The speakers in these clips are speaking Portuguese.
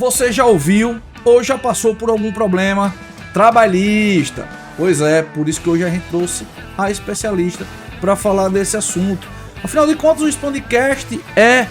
Você já ouviu ou já passou por algum problema trabalhista? Pois é, por isso que hoje a gente trouxe a especialista para falar desse assunto. Afinal de contas, o Expandcast é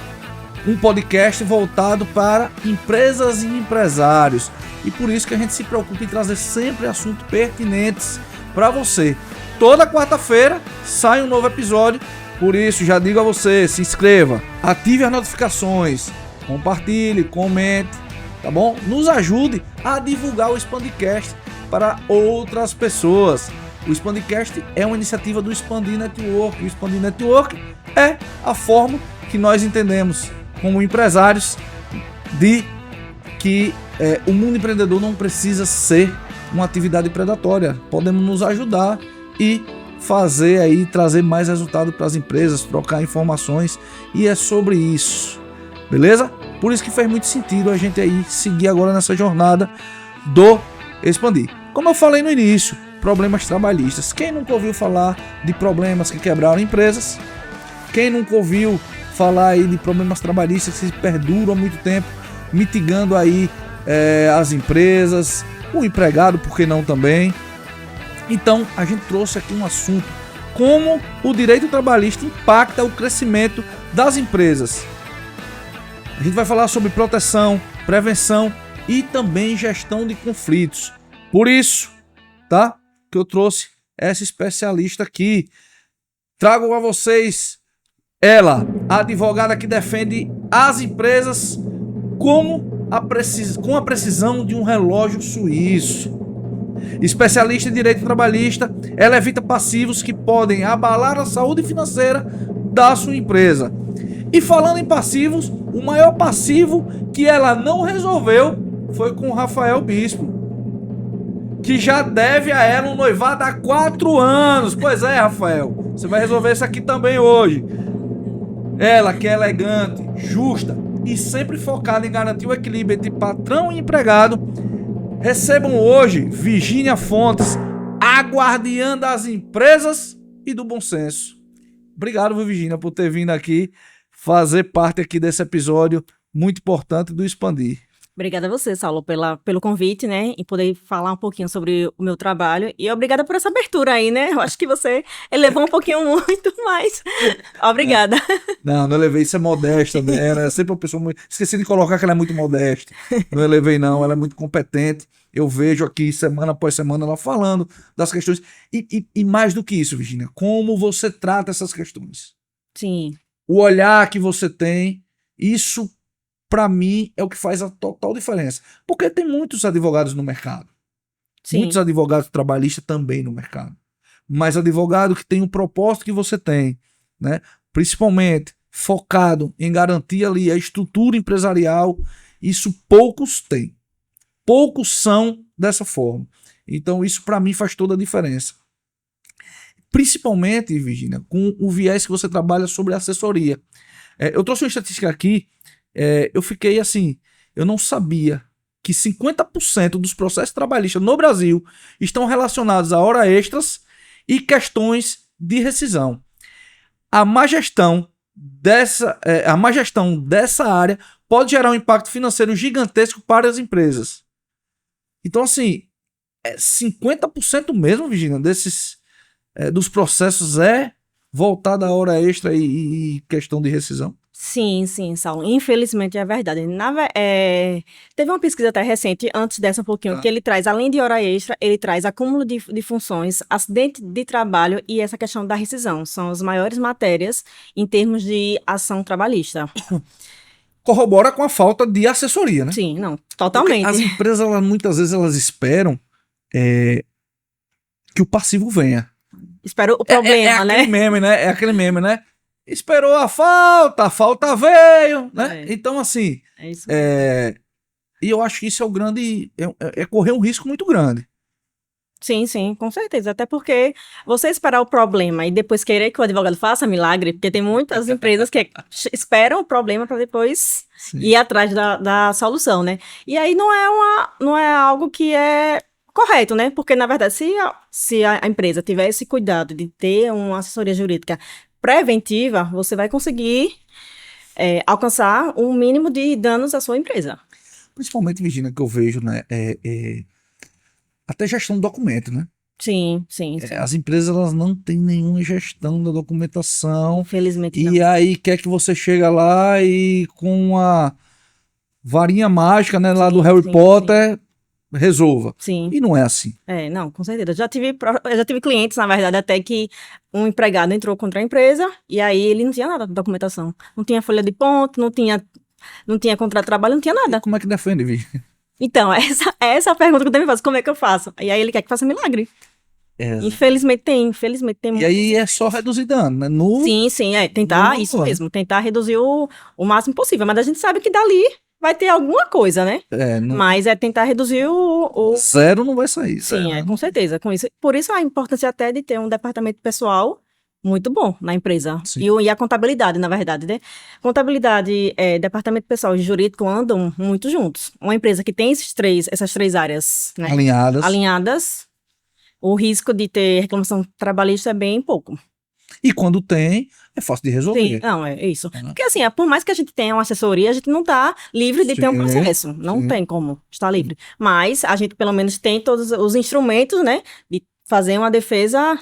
um podcast voltado para empresas e empresários. E por isso que a gente se preocupa em trazer sempre assuntos pertinentes para você. Toda quarta-feira sai um novo episódio. Por isso, já digo a você, se inscreva, ative as notificações, compartilhe, comente, tá bom? Nos ajude a divulgar o Expandcast para outras pessoas. O Expandcast é uma iniciativa do Expandir Network. O Expandir Network é a forma que nós entendemos como empresários de que o mundo empreendedor não precisa ser uma atividade predatória. Podemos nos ajudar e fazer aí, trazer mais resultado para as empresas, trocar informações, e é sobre isso, beleza? Por isso que faz muito sentido a gente aí seguir agora nessa jornada do Expandir. Como eu falei no início, problemas trabalhistas. Quem nunca ouviu falar de problemas que quebraram empresas? Quem nunca ouviu falar aí de problemas trabalhistas que perduram há muito tempo, mitigando aí as empresas, o empregado, por que não também? Então, a gente trouxe aqui um assunto: como o direito trabalhista impacta o crescimento das empresas. A gente vai falar sobre proteção, prevenção e também gestão de conflitos. Por isso, tá? Que eu trouxe essa especialista aqui. Trago a vocês ela, a advogada que defende as empresas com a precisão de um relógio suíço. Especialista em direito trabalhista, ela evita passivos que podem abalar a saúde financeira da sua empresa. E falando em passivos, o maior passivo que ela não resolveu foi com o Rafael Bispo, que já deve a ela um noivado há 4 anos. Pois é, Rafael, você vai resolver isso aqui também hoje. Ela, que é elegante, justa e sempre focada em garantir o equilíbrio entre patrão e empregado, recebam hoje Virgínia Fontes, a guardiã das empresas e do bom senso. Obrigado, Virgínia, por ter vindo aqui fazer parte aqui desse episódio muito importante do Expandir. Obrigada a você, Saulo, pelo convite, né, e poder falar um pouquinho sobre o meu trabalho. E obrigada por essa abertura aí, né? Eu acho que você elevou um pouquinho muito mais. Obrigada. Não elevei, isso é modesta, né? Ela é sempre uma pessoa muito... Esqueci de colocar que ela é muito modesta. Não elevei, não. Ela é muito competente. Eu vejo aqui, semana após semana, ela falando das questões. E mais do que isso, Virgínia, como você trata essas questões. Sim. O olhar que você tem, isso... para mim, é o que faz a total diferença. Porque tem muitos advogados no mercado. Sim. Muitos advogados trabalhistas também no mercado. Mas advogado que tem o propósito que você tem, né? Principalmente focado em garantir ali a estrutura empresarial, isso poucos têm. Poucos são dessa forma. Então, isso para mim faz toda a diferença. Principalmente, Virgínia, com o viés que você trabalha sobre assessoria. Eu trouxe uma estatística aqui. Eu fiquei assim, eu não sabia que 50% dos processos trabalhistas no Brasil estão relacionados a horas extras e questões de rescisão. A má gestão dessa área pode gerar um impacto financeiro gigantesco para as empresas. Então, assim, 50% mesmo, Virgínia, dos processos voltado a hora extra e questão de rescisão. Sim, Saulo. Infelizmente é verdade. Teve uma pesquisa até recente, antes dessa um pouquinho, que ele traz, além de hora extra, ele traz acúmulo de funções, acidente de trabalho e essa questão da rescisão. São as maiores matérias em termos de ação trabalhista. Corrobora com a falta de assessoria, né? Sim, não, totalmente. Porque as empresas, muitas vezes, elas esperam que o passivo venha. Espero o problema, né? É aquele meme, né? Esperou a falta veio, né? Então, assim, isso e eu acho que isso é o grande, é correr um risco muito grande. Sim, com certeza. Até porque você esperar o problema e depois querer que o advogado faça milagre, porque tem muitas empresas que esperam o problema para depois ir atrás da solução, né? E aí não é algo que é correto, né? Porque, na verdade, se a empresa tiver esse cuidado de ter uma assessoria jurídica preventiva, você vai conseguir alcançar um mínimo de danos à sua empresa. Principalmente, Virginia, que eu vejo, né? Até gestão do documento, né? Sim, sim, sim. As empresas elas não têm nenhuma gestão da documentação. Infelizmente E não. aí quer que você chega lá e com uma varinha mágica, né, lá do Sim, Harry sim, Potter, resolva. sim. E não é assim. Não, com certeza. Eu já tive clientes, na verdade, até que um empregado entrou contra a empresa e aí ele não tinha nada de documentação. Não tinha folha de ponto, não tinha contrato de trabalho, não tinha E nada. como é que defende, Virginia? Então, essa é a pergunta que eu também faço. Como é que eu faço? E aí ele quer que faça milagre. Infelizmente tem E muitos. aí é só reduzir dano, né? Sim, sim, tentar, isso mesmo, tentar reduzir o máximo possível. Mas a gente sabe que dali vai ter alguma coisa, né? Mas é tentar reduzir Zero não vai sair. Sim, Zero. com certeza. Com isso, por isso a importância até de ter um departamento pessoal muito bom na empresa. Sim. E a contabilidade, na verdade, né? Contabilidade, departamento pessoal e jurídico andam muito juntos. Uma empresa que tem essas três áreas, né, alinhadas, o risco de ter reclamação trabalhista é bem pouco. E quando tem, é fácil de resolver. Sim, não, é isso. Porque assim, por mais que a gente tenha uma assessoria, a gente não está livre de ter um processo. Não tem como estar livre. Mas a gente pelo menos tem todos os instrumentos, né, de fazer uma defesa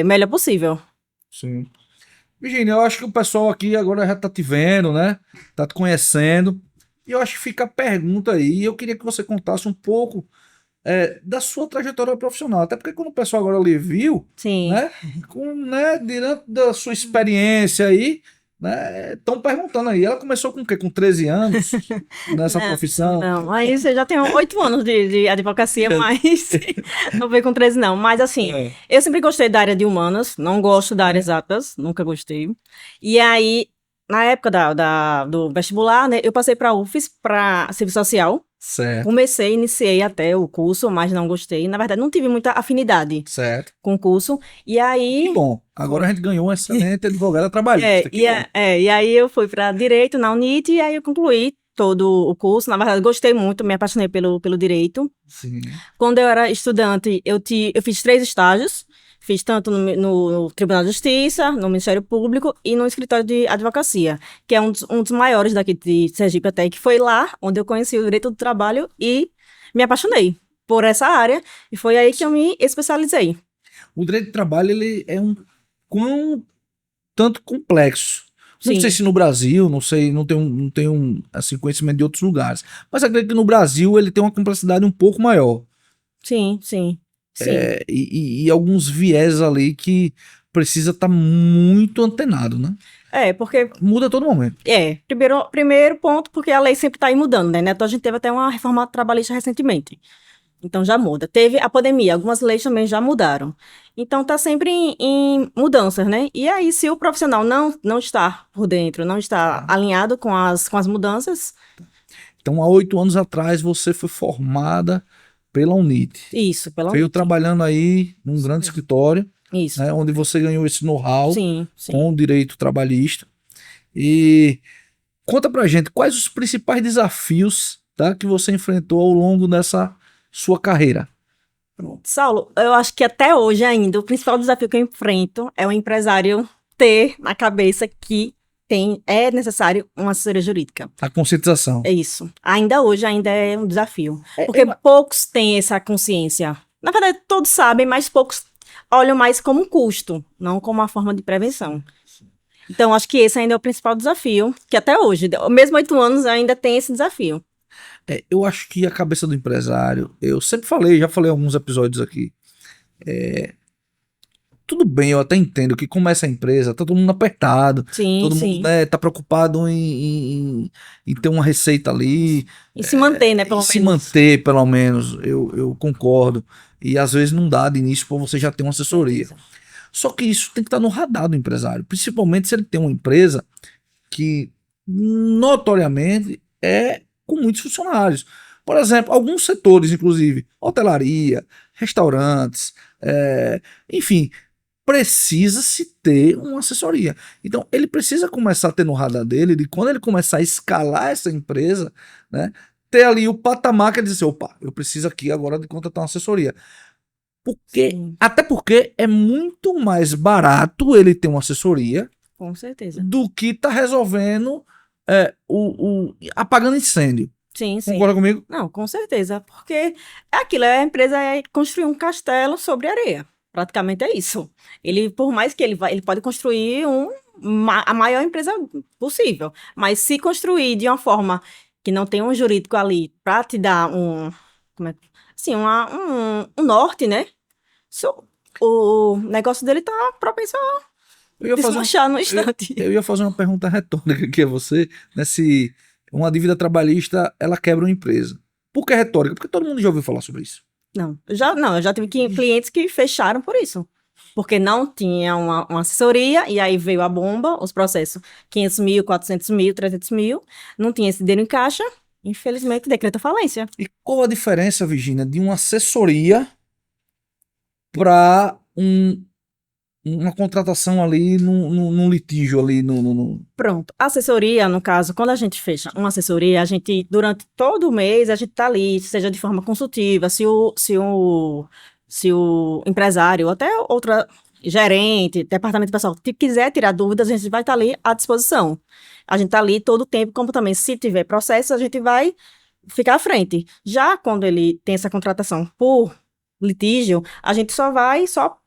melhor possível. Sim. Virginia, eu acho que o pessoal aqui agora já tá te vendo, né? Tá te conhecendo. E eu acho que fica a pergunta aí. Eu queria que você contasse um pouco da sua trajetória profissional. Até porque quando o pessoal agora lhe viu, Sim. né? Diante da sua experiência aí, né? Estão perguntando aí. Ela começou com o quê? Com 13 anos nessa profissão? Não, aí você já tem 8 anos de advocacia, mas não veio com 13 não. Mas assim, eu sempre gostei da área de humanas, não gosto da área exatas, nunca gostei. E aí, na época do vestibular, né, eu passei para a UFES, para serviço social. Certo. Iniciei até o curso, mas não gostei. Na verdade, não tive muita afinidade com o curso. E aí... Que bom, agora a gente ganhou um excelente advogada trabalhista. E aí eu fui para Direito na UNIT e aí eu concluí todo o curso. Na verdade, gostei muito, me apaixonei pelo Direito. Sim. Quando eu era estudante, eu fiz 3 estágios. Fiz tanto no Tribunal de Justiça, no Ministério Público e no escritório de advocacia, que é um dos maiores daqui de Sergipe até, que foi lá onde eu conheci o direito do trabalho e me apaixonei por essa área, e foi aí que eu me especializei. O direito do trabalho, ele é tanto complexo. Não sei se no Brasil, não sei, não tenho assim, conhecimento de outros lugares, mas acredito que no Brasil ele tem uma complexidade um pouco maior. Sim. E alguns viés ali que precisa estar muito antenado, né? Porque... Muda a todo momento. Primeiro ponto, porque a lei sempre está aí mudando, né? Então a gente teve até uma reforma trabalhista recentemente. Então já muda. Teve a pandemia, algumas leis também já mudaram. Então tá sempre em mudanças, né? E aí, se o profissional não está por dentro, não está alinhado com as mudanças... Então, há 8 anos atrás, você foi formada pela UNIT. Isso, pela Veio UNIT. trabalhando aí num grande escritório, né, onde você ganhou esse know-how com o direito trabalhista. E conta pra gente, quais os principais desafios, tá, que você enfrentou ao longo dessa sua carreira? Saulo, eu acho que até hoje ainda, o principal desafio que eu enfrento é o empresário ter na cabeça que é necessário uma assessoria jurídica. A conscientização. É isso. Ainda hoje é um desafio. Porque poucos têm essa consciência. Na verdade, todos sabem, mas poucos olham mais como um custo, não como uma forma de prevenção. Então, acho que esse ainda é o principal desafio, que até hoje, mesmo 8 anos, ainda tem esse desafio. Eu acho que a cabeça do empresário, eu sempre falei, já falei em alguns episódios aqui, tudo bem, eu até entendo que como essa empresa, tá todo mundo apertado, todo mundo, né, tá preocupado em ter uma receita ali. E se manter, né, pelo menos. Se manter, pelo menos, eu concordo. E às vezes não dá de início para você já ter uma assessoria. Só que isso tem que estar no radar do empresário, principalmente se ele tem uma empresa que notoriamente é com muitos funcionários. Por exemplo, alguns setores, inclusive, hotelaria, restaurantes, enfim, precisa-se ter uma assessoria. Então, ele precisa começar a ter no radar dele, de quando ele começar a escalar essa empresa, né, ter ali o patamar que ele diz assim, opa, eu preciso aqui agora de contratar uma assessoria. Até porque é muito mais barato ele ter uma assessoria, com certeza, do que tá resolvendo apagando incêndio. Sim, sim. Concorda comigo? Não, com certeza. Porque é aquilo, a empresa é construir um castelo sobre areia. Praticamente é isso. Ele, por mais que ele pode construir a maior empresa possível. Mas se construir de uma forma que não tem um jurídico ali para te dar como é, assim, um norte, né? O negócio dele tá propenso a Eu ia fazer, desmanchar no eu, instante. eu ia fazer uma pergunta retórica aqui a você, né? Se uma dívida trabalhista, ela quebra uma empresa. Por que retórica? Porque todo mundo já ouviu falar sobre isso. Não, eu já tive clientes que fecharam por isso. Porque não tinha uma assessoria, e aí veio a bomba, os processos 500 mil, 400 mil, 300 mil, não tinha esse dinheiro em caixa, infelizmente decreta falência. E qual a diferença, Virginia, de uma assessoria para uma contratação ali num litígio ali Pronto, assessoria, no caso, quando a gente fecha uma assessoria, a gente, durante todo o mês, a gente tá ali, seja de forma consultiva, se o empresário, ou até outra gerente, departamento pessoal, quiser tirar dúvidas, a gente vai estar ali à disposição. A gente tá ali todo o tempo, como também, se tiver processo, a gente vai ficar à frente. Já quando ele tem essa contratação por litígio, a gente só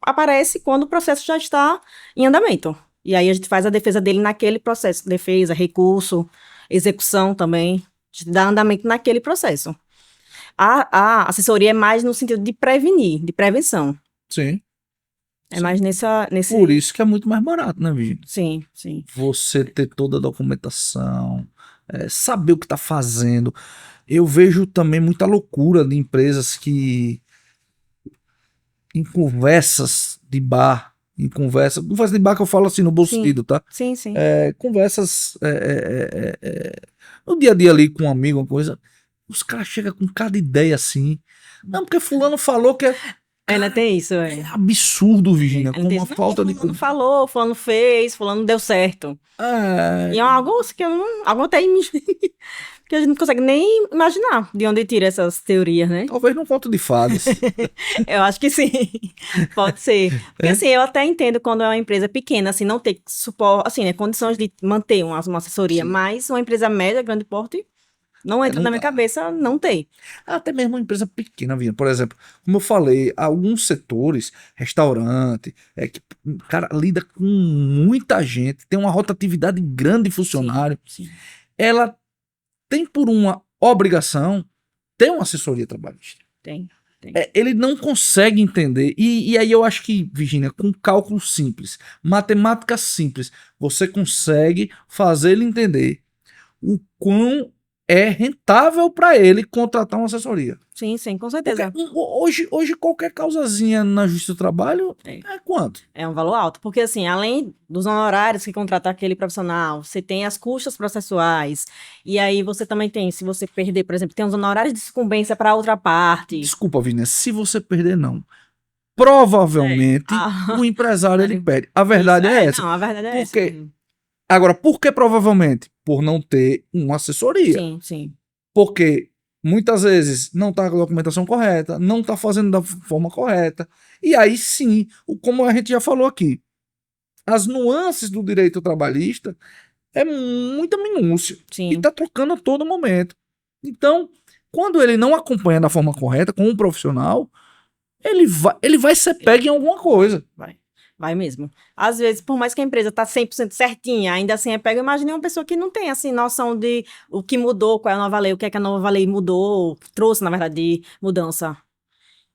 aparece quando o processo já está em andamento. E aí a gente faz a defesa dele naquele processo, defesa, recurso, execução também, a gente dá andamento naquele processo. A assessoria é mais no sentido de prevenir, de prevenção. Sim. É mais nesse... Por isso que é muito mais barato, né, Virginia? Sim, sim. Você ter toda a documentação, saber o que está fazendo. Eu vejo também muita loucura de empresas que em conversas de bar, conversa de bar que eu falo assim no bom sentido, tá? Sim, sim. Conversas no dia a dia ali com um amigo, uma coisa, os caras chegam com cada ideia assim. Não, porque fulano falou que Ainda tem isso, é absurdo, Virginia, com uma falta de... Fulano falou, fulano fez, fulano deu certo. E é algo assim que algo até que a gente não consegue nem imaginar de onde tira essas teorias, né? Talvez num conto de fadas. Eu acho que sim, pode ser. Porque assim, eu até entendo quando é uma empresa pequena, assim, não ter suporte, assim, né, condições de manter uma assessoria, Sim. mas uma empresa média, grande porte, não entra não na minha dá. cabeça não ter. Até mesmo uma empresa pequena, Virginia. Por exemplo, como eu falei, alguns setores, restaurante, que o cara lida com muita gente, tem uma rotatividade grande de funcionário, Sim. ela tem por uma obrigação ter uma assessoria trabalhista. Tem. Ele não consegue entender. E aí eu acho que, Virginia, com cálculo simples, matemática simples, você consegue fazer ele entender o quão é rentável para ele contratar uma assessoria. Sim, com certeza. Hoje qualquer causazinha na Justiça do Trabalho é quanto? É um valor alto, porque assim, além dos honorários que contrata aquele profissional, você tem as custas processuais, e aí você também tem, se você perder, por exemplo, tem os honorários de sucumbência para outra parte. Desculpa, Vinícius, se você perder, não. Provavelmente o empresário ele perde. A verdade é essa. Não, a verdade é essa. Agora, por que provavelmente? Por não ter uma assessoria. Sim. Porque muitas vezes não está com a documentação correta, não está fazendo da forma correta. E aí sim, como a gente já falou aqui, as nuances do direito trabalhista é muita minúcia. Sim. E está trocando a todo momento. Então, quando ele não acompanha da forma correta com um profissional, ele vai ser pego em alguma coisa. Vai mesmo. Às vezes, por mais que a empresa tá 100% certinha, ainda assim é pego. Imagine uma pessoa que não tem, assim, noção de o que mudou, qual é a nova lei, o que é que a nova lei mudou, trouxe, na verdade, de mudança.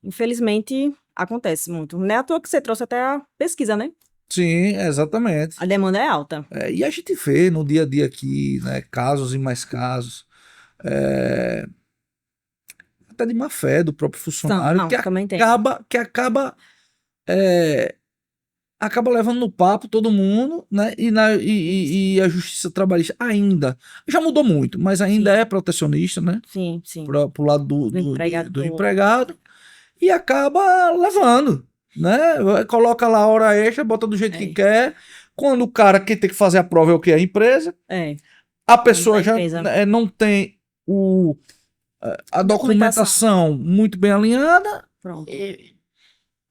Infelizmente, acontece muito. Não é à toa que você trouxe até a pesquisa, né? Sim, exatamente. A demanda é alta. E a gente vê no dia a dia aqui, né, casos e mais casos, até de má fé do próprio funcionário, que acaba levando no papo todo mundo, né? E a justiça trabalhista ainda já mudou muito, mas ainda é protecionista, né? Sim. Pro lado do empregado, e acaba levando, né? Coloca lá a hora extra, bota do jeito que quer. Quando o cara que tem que fazer a prova é o que? A empresa. A pessoa já não tem a documentação muito bem alinhada. Pronto.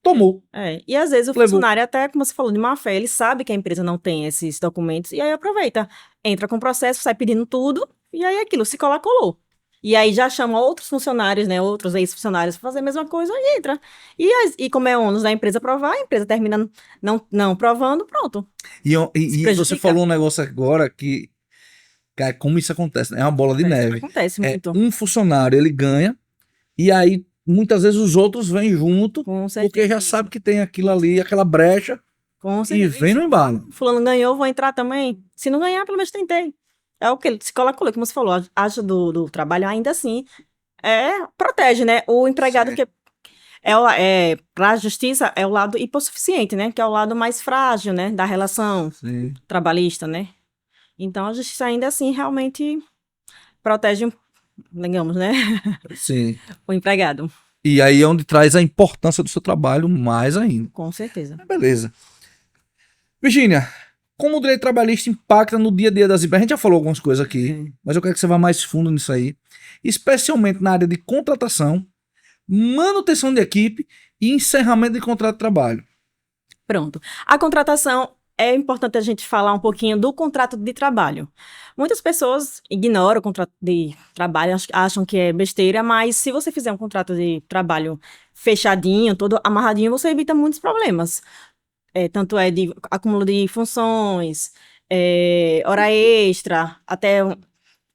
Tomou. E às vezes o funcionário, até como você falou, de má fé, ele sabe que a empresa não tem esses documentos, e aí aproveita. Entra com o processo, sai pedindo tudo, e aí aquilo, se colar, colou. E aí já chama outros funcionários, né? Outros ex-funcionários para fazer a mesma coisa e entra. E como é ônus da empresa provar, a empresa termina não provando, pronto. E você falou um negócio agora que, cara, como isso acontece, né? É uma bola de neve. Acontece muito. Um funcionário, ele ganha, e aí muitas vezes os outros vêm junto, porque já sabe que tem aquilo ali, aquela brecha, e vem no embalo. Fulano ganhou, vou entrar também. Se não ganhar, pelo menos tentei. É o que ele se coloca, como você falou, acho do trabalho ainda assim, protege, né? O empregado que para a justiça é o lado hipossuficiente, né? Que é o lado mais frágil, né? Da relação trabalhista, né? Então a justiça ainda assim realmente protege, digamos, né? Sim. O empregado. E aí é onde traz a importância do seu trabalho mais ainda. Com certeza. Beleza. Virgínia, como o direito trabalhista impacta no dia a dia das empresas? A gente já falou algumas coisas aqui, mas eu quero que você vá mais fundo nisso aí. Especialmente na área de contratação, manutenção de equipe e encerramento de contrato de trabalho. Pronto. A contratação, é importante a gente falar um pouquinho do contrato de trabalho. Muitas pessoas ignoram o contrato de trabalho, acham que é besteira, mas se você fizer um contrato de trabalho fechadinho, todo amarradinho, você evita muitos problemas. Tanto de acúmulo de funções, hora extra, até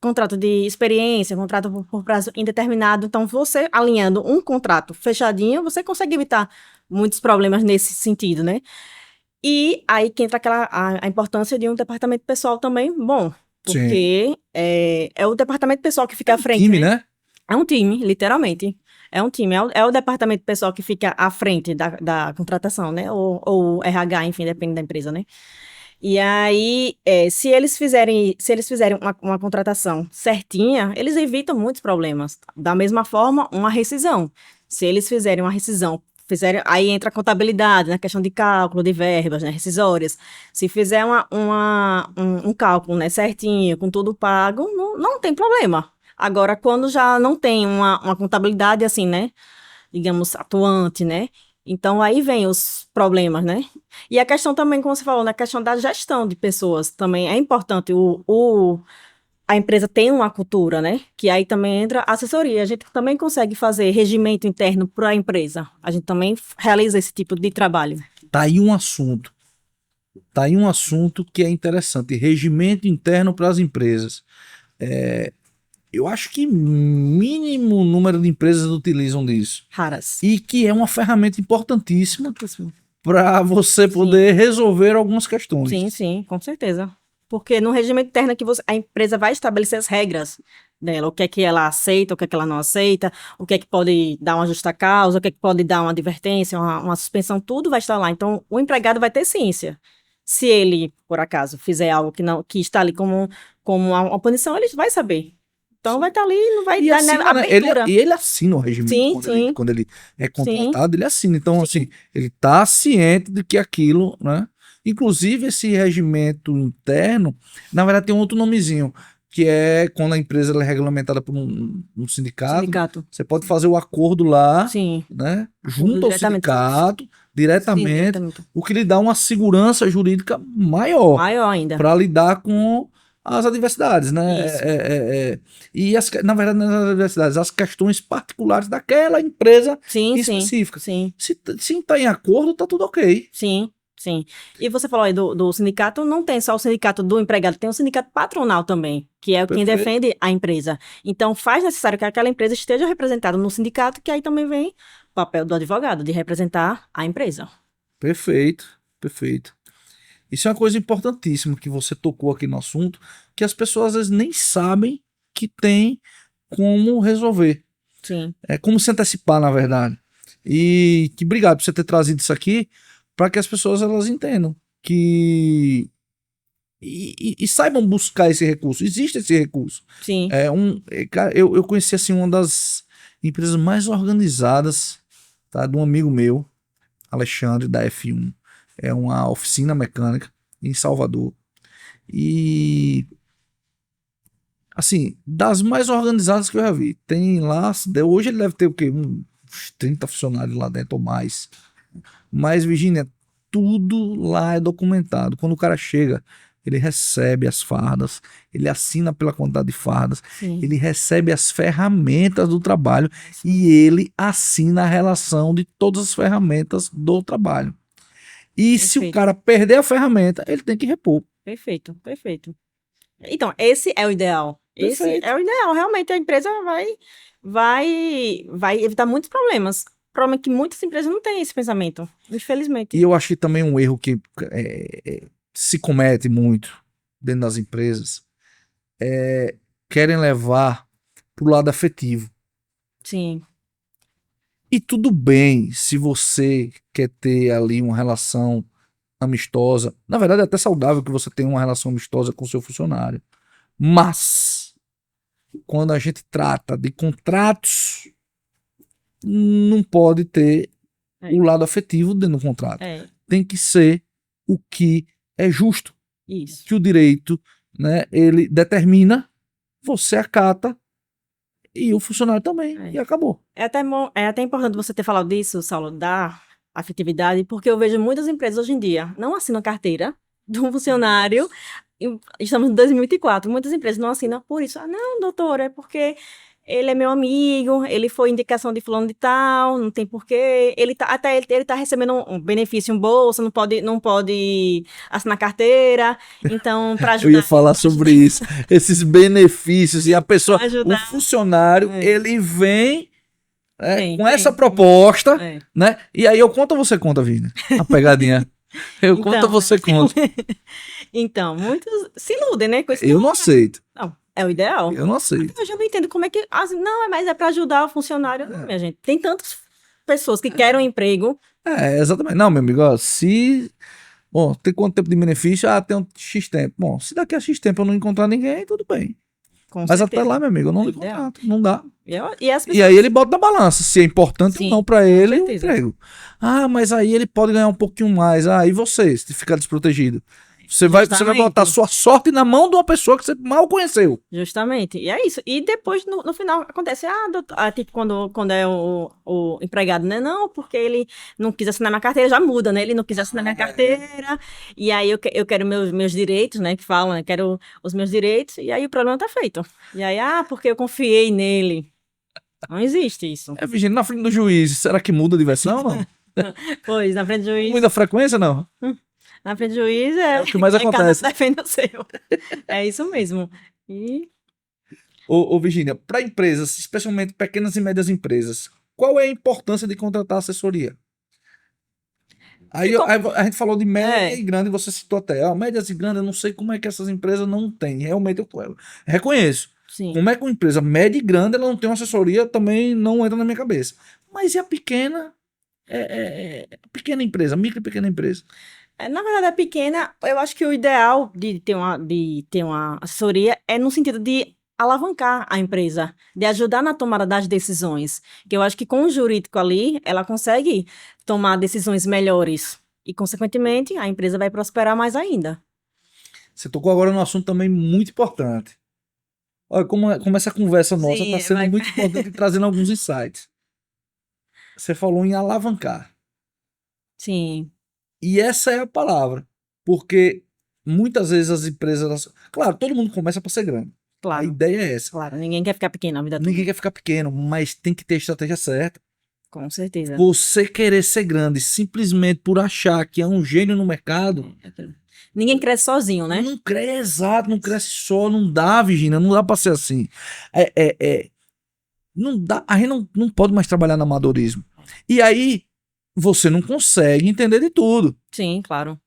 contrato de experiência, contrato por prazo indeterminado. Então, você alinhando um contrato fechadinho, você consegue evitar muitos problemas nesse sentido, né? E aí que entra a importância de um departamento pessoal também bom, porque é o departamento pessoal que fica à frente. Time, né? É um time, literalmente. É um time, é o departamento pessoal que fica à frente da contratação, né? Ou RH, enfim, depende da empresa, né? E aí, se eles fizerem uma contratação certinha, eles evitam muitos problemas. Da mesma forma, uma rescisão. Se eles fizerem uma rescisão, aí entra a contabilidade, na questão de cálculo de verbas, né, rescisórias. Se fizer um cálculo, né, certinho, com tudo pago, não tem problema. Agora, quando já não tem uma contabilidade assim, né, digamos, atuante, né, então aí vem os problemas, né? E a questão também, como você falou, na questão da gestão de pessoas, também é importante a empresa tem uma cultura, né? Que aí também entra a assessoria. A gente também consegue fazer regimento interno para a empresa. A gente também realiza esse tipo de trabalho. Tá aí um assunto. Que é interessante. Regimento interno para as empresas. Eu acho que mínimo número de empresas utilizam disso. Raras. E que é uma ferramenta importantíssima para você poder resolver algumas questões. Sim, com certeza. Porque no regimento interno a empresa vai estabelecer as regras dela, o que é que ela aceita, o que é que ela não aceita, o que é que pode dar uma justa causa, o que é que pode dar uma advertência, uma suspensão, tudo vai estar lá. Então, o empregado vai ter ciência. Se ele, por acaso, fizer algo que está ali como uma punição, ele vai saber. Então vai estar ali, não vai dar assina, abertura. E ele assina o regimento. Quando ele é contratado, ele assina. Então, assim, ele está ciente de que aquilo, né? Inclusive, esse regimento interno, na verdade, tem um outro nomezinho, que é quando a empresa é regulamentada por um sindicato. Você pode fazer o acordo lá, né? Junto ao sindicato, diretamente, o que lhe dá uma segurança jurídica maior ainda. Para lidar com as adversidades, né? E na verdade, nas adversidades, as questões particulares daquela empresa específica. Se está em acordo, está tudo ok. Sim. E você falou aí do sindicato, não tem só o sindicato do empregado, tem o sindicato patronal também, que é quem defende a empresa. Então, faz necessário que aquela empresa esteja representada no sindicato, que aí também vem o papel do advogado, de representar a empresa. Perfeito. Isso é uma coisa importantíssima que você tocou aqui no assunto, que as pessoas às vezes nem sabem que tem como resolver. Sim. É como se antecipar, na verdade. E que obrigado por você ter trazido isso aqui, para que as pessoas elas entendam que e saibam buscar esse recurso. Existe esse recurso. Sim. Eu conheci assim uma das empresas mais organizadas, tá, de um amigo meu, Alexandre, da F1. É uma oficina mecânica em Salvador. E assim, das mais organizadas que eu já vi. Tem lá, hoje ele deve ter o quê? Uns 30 funcionários lá dentro ou mais. Mas, Virgínia, tudo lá é documentado. Quando o cara chega, ele recebe as fardas, ele assina pela quantidade de fardas, Sim. ele recebe as ferramentas do trabalho e ele assina a relação de todas as ferramentas do trabalho. E se o Perfeito. cara perder a ferramenta, ele tem que repor. Perfeito, perfeito. Então, esse é o ideal. Esse Perfeito. é o ideal. Realmente, a empresa vai evitar muitos problemas. O problema é que muitas empresas não têm esse pensamento, infelizmente. E eu acho que também um erro que se comete muito dentro das empresas é querem levar pro lado afetivo. Sim, E tudo bem se você quer ter ali uma relação amistosa. Na verdade, é até saudável que você tenha uma relação amistosa com o seu funcionário. Mas, quando a gente trata de contratos, não pode ter É. o lado afetivo dentro do contrato. é Tem que ser o que é justo, isso. que o direito, né, ele determina, você acata e o funcionário também, É. e acabou. É até importante você ter falado disso, Saulo, da afetividade, porque eu vejo muitas empresas hoje em dia não assinam carteira de um funcionário. Estamos em 2024, muitas empresas não assinam por isso. Ah, não, doutor, é porque ele é meu amigo, ele foi indicação de fulano de tal, não tem porquê. Até ele tá recebendo um benefício, um bolsa, não pode assinar carteira. Então, para Eu ia ajudar, falar sobre isso, esses benefícios, e a pessoa, pra o ajudar. funcionário, É. ele vem Tem, com tem. essa proposta, É. né? E aí eu conto ou você conta, Vini? A pegadinha. Eu conto ou Então, você conta? Então, muitos se iludem, né? Com isso. Eu não aceito. Não, é o ideal. Eu não aceito. Eu já não entendo como é que. Não, mas é para ajudar o funcionário. Não, minha gente. Tem tantas pessoas que querem um emprego. Exatamente. Não, meu amigo, ó, se. Bom, tem quanto tempo de benefício? Ah, tem um X tempo. Bom, se daqui a X tempo eu não encontrar ninguém, tudo bem. Com Mas certeza. até lá, meu amigo, eu não É lhe ideal. contrato. Não dá. E as pessoas. E aí ele bota na balança se é importante Sim, ou não pra ele o certeza. emprego. Ah, mas aí ele pode ganhar um pouquinho mais. Ah, e você, se ficar desprotegido? Você vai Justamente. botar sua sorte na mão de uma pessoa que você mal conheceu. Justamente. E é isso. E depois, no final, acontece, doutor, tipo, quando é o empregado, né? Não, porque ele não quis assinar minha carteira, já muda, né? Ele não quis assinar minha carteira, e aí eu quero meus direitos, né? Que falam, né? Quero os meus direitos, e aí o problema tá feito. E aí, porque eu confiei nele. Não existe isso. Virginia, na frente do juiz, será que muda de versão ou não? Pois, na frente do juiz. Muita frequência, não? Na frente do juiz É o que mais cada um acontece. defende o seu. É isso mesmo. E Ô, Virginia, para empresas, especialmente pequenas e médias empresas, qual é a importância de contratar assessoria? Aí a gente falou de média e grande, você citou até. Médias e grandes, eu não sei como é que essas empresas não têm. Realmente eu reconheço. sim. Como é que uma empresa média e grande ela não tem uma assessoria, também não entra na minha cabeça. Mas e a pequena? Pequena empresa, micro e pequena empresa. Na verdade, a pequena, eu acho que o ideal de ter uma assessoria é no sentido de alavancar a empresa, de ajudar na tomada das decisões. Que eu acho que com o jurídico ali, ela consegue tomar decisões melhores. E, consequentemente, a empresa vai prosperar mais ainda. Você tocou agora num assunto também muito importante. Olha, como essa conversa nossa está sendo muito importante e trazendo alguns insights. Você falou em alavancar. Sim. E essa é a palavra. Porque muitas vezes as empresas... Claro, todo mundo começa para ser grande. Claro. A ideia é essa. Claro, ninguém quer ficar pequeno na vida toda. Ninguém quer ficar pequeno, mas tem que ter a estratégia certa. Com certeza. Você querer ser grande simplesmente por achar que é um gênio no mercado... Ninguém cresce sozinho, né? Não cresce, exato, não cresce só, não dá, Virginia, não dá pra ser assim. Não dá, a gente não pode mais trabalhar no amadorismo. E aí, você não consegue entender de tudo. Sim, claro.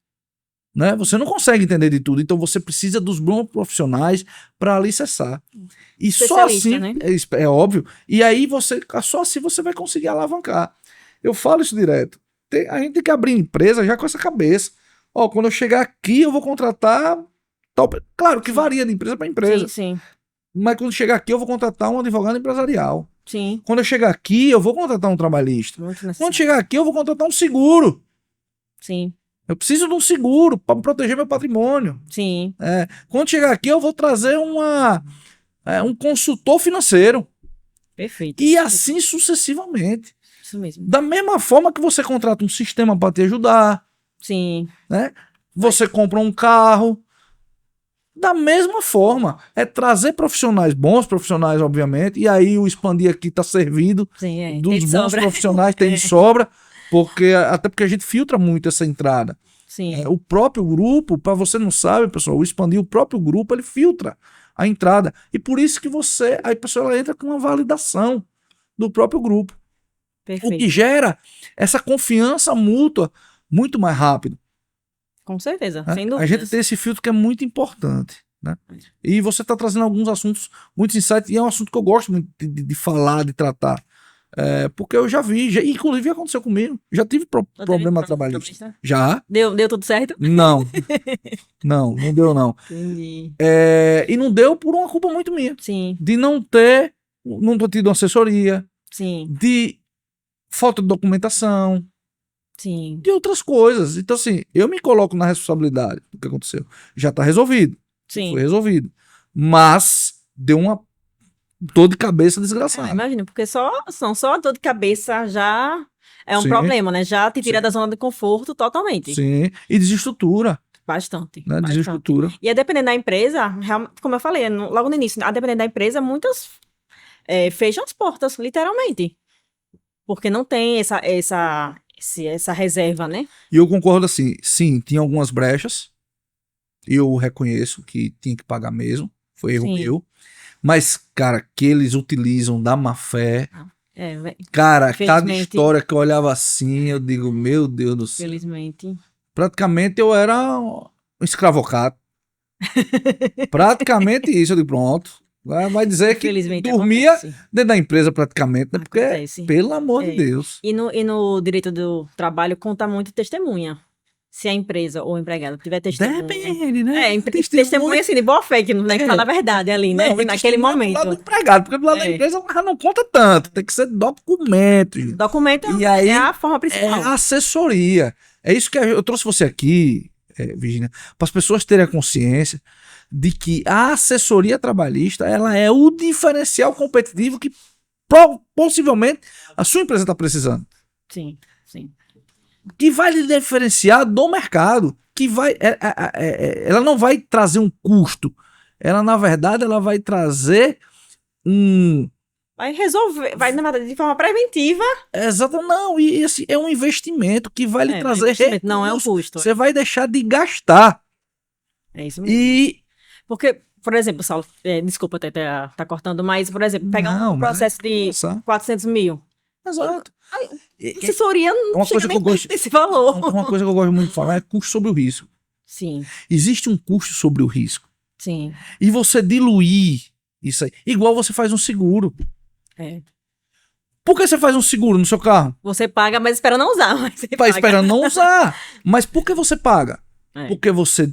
Né? Você não consegue entender de tudo, então você precisa dos bons profissionais para alicerçar. E só assim, né? é óbvio, e aí só assim você vai conseguir alavancar. Eu falo isso direto. A gente tem que abrir empresa já com essa cabeça. Ó, quando eu chegar aqui, eu vou contratar. Claro que varia de empresa para empresa. Sim. Mas quando chegar aqui, eu vou contratar um advogado empresarial. Sim. Quando eu chegar aqui, eu vou contratar um trabalhista. Muito Quando chegar aqui, eu vou contratar um seguro. Sim. Eu preciso de um seguro para proteger meu patrimônio. Sim. Quando chegar aqui, eu vou trazer um consultor financeiro. Perfeito. E assim sucessivamente. Isso mesmo. Da mesma forma que você contrata um sistema para te ajudar. Sim. Né? Você compra um carro, Da mesma forma, é trazer profissionais, bons profissionais, obviamente, e aí o Expandir aqui está servido Sim, tem dos de bons sobra. profissionais, tem de sobra, até porque a gente filtra muito essa entrada. Sim, O próprio grupo, para você não sabe, pessoal, o Expandir, o próprio grupo, ele filtra a entrada. E por isso que aí a pessoa ela entra com uma validação do próprio grupo. O que perfeito. gera essa confiança mútua muito mais rápido. Com certeza, Né? sem A dúvidas. gente tem esse filtro que é muito importante. Né? E você está trazendo alguns assuntos muito insights, e é um assunto que eu gosto muito de falar, de tratar. Porque eu já vi, inclusive aconteceu comigo. Já tive problema trabalhista. Já? Deu tudo certo? Não. Não deu, não. Entendi. E não deu por uma culpa muito minha. Sim, De não ter tido assessoria, sim, de falta de documentação, sim. de outras coisas. Então, assim, eu me coloco na responsabilidade do que aconteceu. Já está resolvido. Já Sim. foi resolvido. Mas deu uma dor de cabeça desgraçada. Imagina, porque só a dor de cabeça já é um Sim. problema, né? Já te tira Sim. da zona de conforto totalmente. Sim. E desestrutura. Bastante. Né? Bastante. Desestrutura. E a dependendo da empresa, como eu falei logo no início, a dependendo da empresa, muitas fecham as portas, literalmente. Porque não tem essa reserva, né? E eu concordo assim, sim, tinha algumas brechas, eu reconheço que tinha que pagar mesmo, foi erro Sim. meu, mas, cara, que eles utilizam da má fé, Velho. cara, cada Infelizmente. história que eu olhava assim, eu digo, meu Deus do céu, Felizmente. praticamente eu era um escravocado, praticamente isso, eu digo, pronto, vai dizer que Infelizmente dormia acontece. dentro da empresa praticamente, né? Porque, Acontece. pelo amor de É. Deus. E no direito do trabalho conta muito testemunha. Se a empresa ou o empregado tiver testemunha. Depende, né? Testemunha assim, de boa fé, que não tem que falar a verdade ali, né? Não, Naquele do lado do momento. empregado, porque do lado da empresa ela não conta tanto, tem que ser documento. Gente. Documento E aí, é a forma é principal. a assessoria. É isso que eu trouxe você aqui, Virginia, para as pessoas terem a consciência de que a assessoria trabalhista ela é o diferencial competitivo que possivelmente a sua empresa está precisando. Sim, sim. Que vai lhe diferenciar do mercado, que vai, ela não vai trazer um custo, ela na verdade ela vai trazer Vai resolver, vai na verdade de forma preventiva. Exato, não, e esse é um investimento que vai lhe trazer investimento, não é um custo. Você vai deixar de gastar. É isso mesmo. E porque, por exemplo, Saulo, desculpa até tá cortando, mas, por exemplo, pegar um processo de 400 mil. Exato. Assessoria não uma chega coisa nem que eu gosto, desse valor. uma coisa que eu gosto muito de falar é custo sobre o risco. Sim. Existe um custo sobre o risco. Sim. E você diluir isso aí, igual você faz um seguro. Por que você faz um seguro no seu carro? Você paga, mas espera não usar. Mas você Tá esperando não usar. Mas por que você paga? Porque você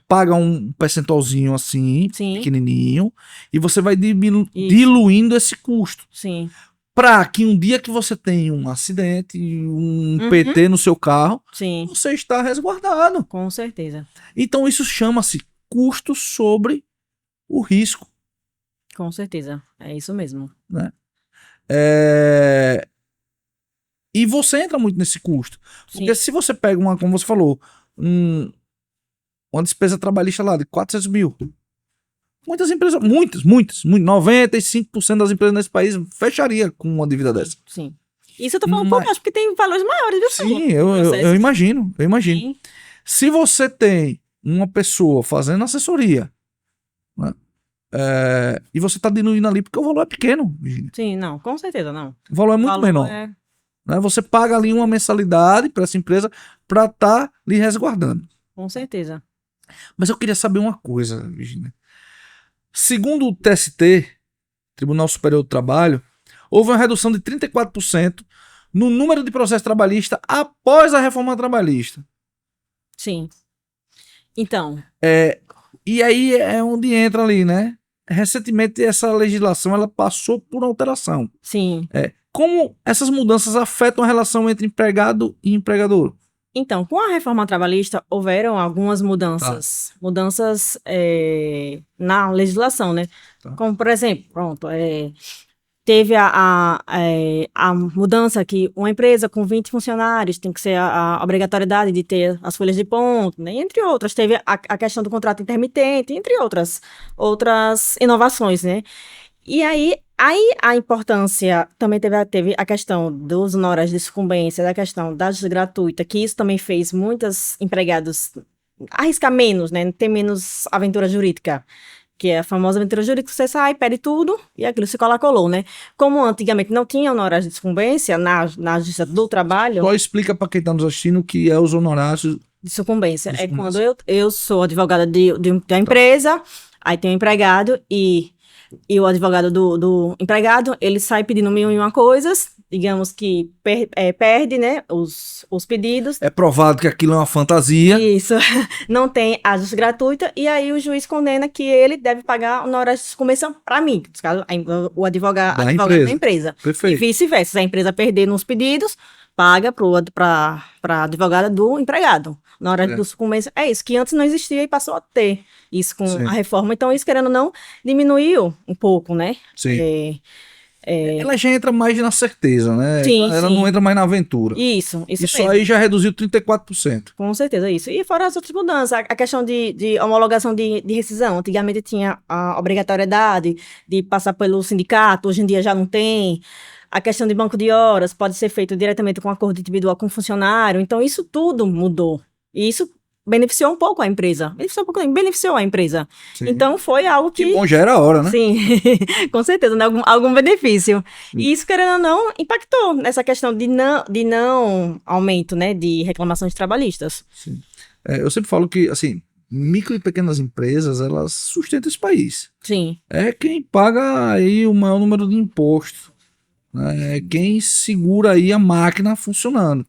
paga um percentualzinho assim, pequenininho, e você vai diluindo esse custo. Sim. Para que um dia que você tem um acidente, um PT no seu carro, você está resguardado. Com certeza. Então isso chama-se custo sobre o risco. Com certeza. É isso mesmo. Né? E você entra muito nesse custo. Porque se você pega como você falou, uma despesa trabalhista lá de 400 mil. Muitas empresas, muitas, 95% das empresas nesse país fecharia com uma dívida dessa. Sim. Isso eu tô falando por baixo, porque tem valores maiores, viu? Sim, eu imagino. Sim. Se você tem uma pessoa fazendo assessoria, né, e você tá diluindo ali, porque o valor é pequeno, Virginia. Sim, não, com certeza não. O valor é muito menor. Né? Você paga ali uma mensalidade para essa empresa para estar lhe resguardando. Com certeza. Mas eu queria saber uma coisa, Virginia. Segundo o TST, Tribunal Superior do Trabalho, houve uma redução de 34% no número de processos trabalhistas após a reforma trabalhista. Sim. Então. E aí é onde entra ali, né? Recentemente essa legislação ela passou por alteração. Sim. Como essas mudanças afetam a relação entre empregado e empregador? Então, com a reforma trabalhista, houveram algumas mudanças. Mudanças na legislação, né? Como, por exemplo, teve a mudança que uma empresa com 20 funcionários tem que ser a obrigatoriedade de ter as folhas de ponto, né? Entre outras. Teve a questão do contrato intermitente, entre outras inovações, né? E aí a importância também teve a questão dos honorários de sucumbência, da questão da justiça gratuita, que isso também fez muitos empregados arriscar menos, né? Ter menos aventura jurídica, que é a famosa aventura jurídica, você sai, pede tudo e aquilo se colou, né? Como antigamente não tinha honorários de sucumbência na justiça do trabalho. Só explica para quem está nos assistindo o que é os honorários de sucumbência. É quando eu sou advogada da empresa, aí tem um empregado e o advogado do empregado, ele sai pedindo mil e uma coisas, digamos que perde, né, os pedidos. É provado que aquilo é uma fantasia. Isso, não tem a justiça gratuita, e aí o juiz condena que ele deve pagar honorários de sucumbência para mim, o advogado da empresa. Perfeito. E vice-versa, se a empresa perder nos pedidos, paga para a advogada do empregado. Na hora do sucumbência, é isso, que antes não existia e passou a ter isso com a reforma. Então, isso, querendo ou não, diminuiu um pouco, né? Sim. Ela já entra mais na certeza, né? Sim, ela não entra mais na aventura. Isso mesmo. Aí já reduziu 34%. Com certeza, isso. E fora as outras mudanças, a questão de homologação de rescisão. Antigamente tinha a obrigatoriedade de passar pelo sindicato, hoje em dia já não tem. A questão de banco de horas pode ser feito diretamente com acordo individual com o funcionário. Então, isso tudo mudou. E isso beneficiou um pouco a empresa. Beneficiou a empresa. Sim. Então, foi algo que... Que bom, já era a hora, né? Sim, com certeza, né? Algum benefício. Sim. E isso, querendo ou não, impactou nessa questão de não aumento, né, de reclamações trabalhistas. Sim. Eu sempre falo que, assim, micro e pequenas empresas, elas sustentam esse país. Sim. É quem paga aí o maior número de impostos. É quem segura aí a máquina funcionando.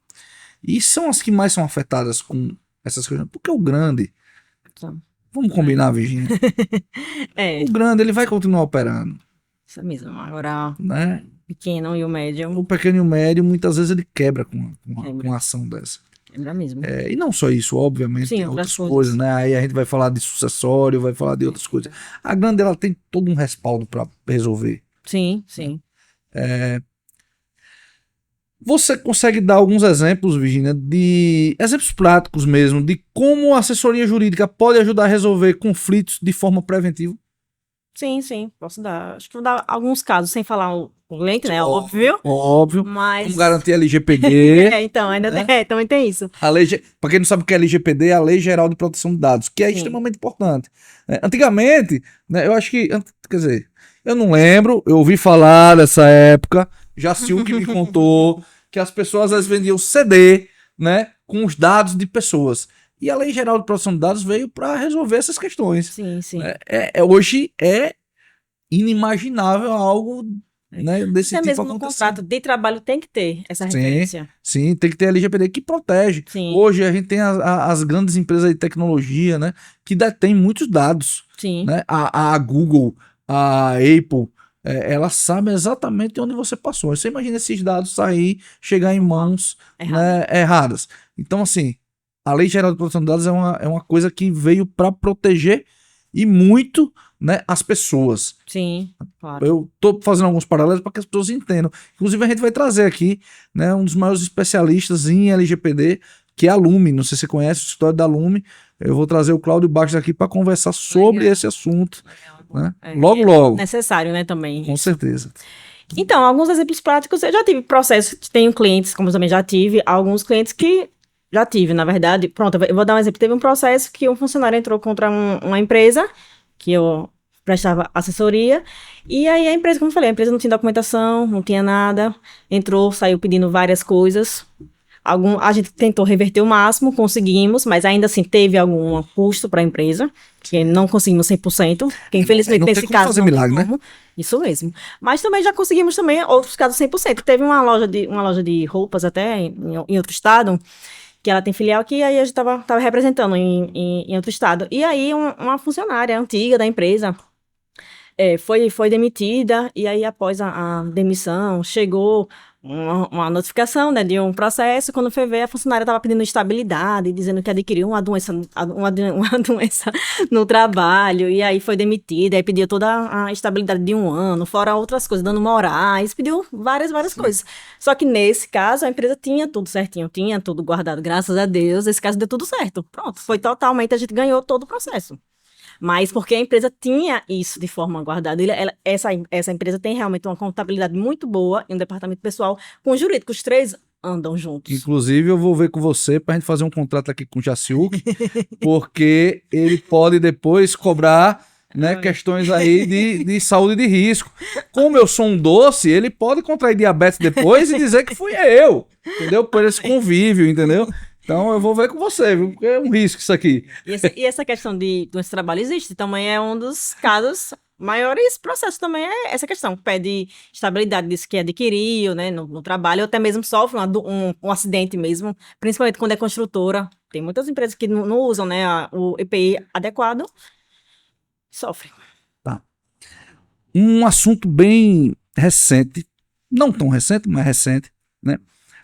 E são as que mais são afetadas com essas coisas. Porque o grande... Vamos combinar, Virginia? O grande, ele vai continuar operando. Isso mesmo. Agora, né? O pequeno e o médio... O pequeno e o médio, muitas vezes, ele quebra com uma ação dessa. Quebra mesmo. E não só isso, obviamente, sim, tem outras coisas, né? Aí a gente vai falar de sucessório, vai falar de outras coisas. A grande, ela tem todo um respaldo para resolver. Sim, sim. Você consegue dar alguns exemplos, Virginia, de exemplos práticos mesmo, de como a assessoria jurídica pode ajudar a resolver conflitos de forma preventiva? Sim, posso dar. Acho que vou dar alguns casos, sem falar o cliente, né? Óbvio. Mas... Como garantir a LGPD. Então, também tem isso. Para quem não sabe o que é LGPD, é a Lei Geral de Proteção de Dados, que é extremamente importante. Antigamente, né, eu acho que, quer dizer, eu não lembro, eu ouvi falar dessa época, já que me contou que as pessoas às vezes vendiam CD, né, com os dados de pessoas. E a Lei Geral de Proteção de Dados veio para resolver essas questões. Sim. Hoje é inimaginável algo, né, desse tipo mesmo acontecer. No contrato de trabalho tem que ter essa referência. Sim, tem que ter a LGPD que protege. Sim. Hoje a gente tem as grandes empresas de tecnologia, né, que detêm muitos dados. Sim. Né? A Google, a Apple, ela sabe exatamente onde você passou. Você imagina esses dados chegar em mãos erradas. Então, assim, a Lei Geral de Proteção de Dados é uma coisa que veio para proteger e muito, né, as pessoas. Sim, claro. Eu tô fazendo alguns paralelos para que as pessoas entendam. Inclusive, a gente vai trazer aqui, né, um dos maiores especialistas em LGPD, que é a Lume. Não sei se você conhece a história da Lume. Eu vou trazer o Cláudio Bastos aqui para conversar sobre esse assunto. Né? Logo. Necessário, né, também. Com certeza. Então, alguns exemplos práticos, eu já tive processos, tenho clientes, como eu também já tive, alguns clientes que já tive, na verdade. Pronto, eu vou dar um exemplo. Teve um processo que um funcionário entrou contra uma empresa, que eu prestava assessoria, e aí a empresa, como eu falei, a empresa não tinha documentação, não tinha nada, entrou, saiu pedindo várias coisas. A gente tentou reverter o máximo, conseguimos, mas ainda assim teve algum custo para a empresa, que não conseguimos 100%, que infelizmente nesse caso fazer milagre, né? Isso mesmo. Mas também já conseguimos também outros casos 100%. Teve uma loja de roupas até em outro estado, que ela tem filial que aí a gente tava representando em outro estado. E aí uma funcionária antiga da empresa foi demitida, e aí após a demissão chegou uma notificação, né, de um processo. Quando foi ver, a funcionária estava pedindo estabilidade, dizendo que adquiriu uma doença, uma doença no trabalho, e aí foi demitida, aí pediu toda a estabilidade de 1 ano, fora outras coisas, dando morais, pediu várias coisas. Só que nesse caso, a empresa tinha tudo certinho, tinha tudo guardado, graças a Deus, esse caso deu tudo certo. Pronto, foi totalmente, a gente ganhou todo o processo. Mas porque a empresa tinha isso de forma guardada. Essa empresa tem realmente uma contabilidade muito boa e um departamento pessoal com o jurídico. Os três andam juntos. Inclusive, eu vou ver com você pra gente fazer um contrato aqui com o Jaciuk, porque ele pode depois cobrar, né, questões aí de saúde de risco. Como eu sou um doce, ele pode contrair diabetes depois e dizer que fui eu, entendeu? Por esse convívio, entendeu? Então eu vou ver com você, viu? Porque é um risco isso aqui. E essa questão de doença do trabalho existe, também é um dos casos maiores processos também é essa questão, pede estabilidade disso que adquiriu, né, no trabalho, ou até mesmo sofre um acidente mesmo, principalmente quando é construtora. Tem muitas empresas que não usam, né, o EPI adequado, sofrem. Tá. Um assunto bem recente, não tão recente, mas recente, né?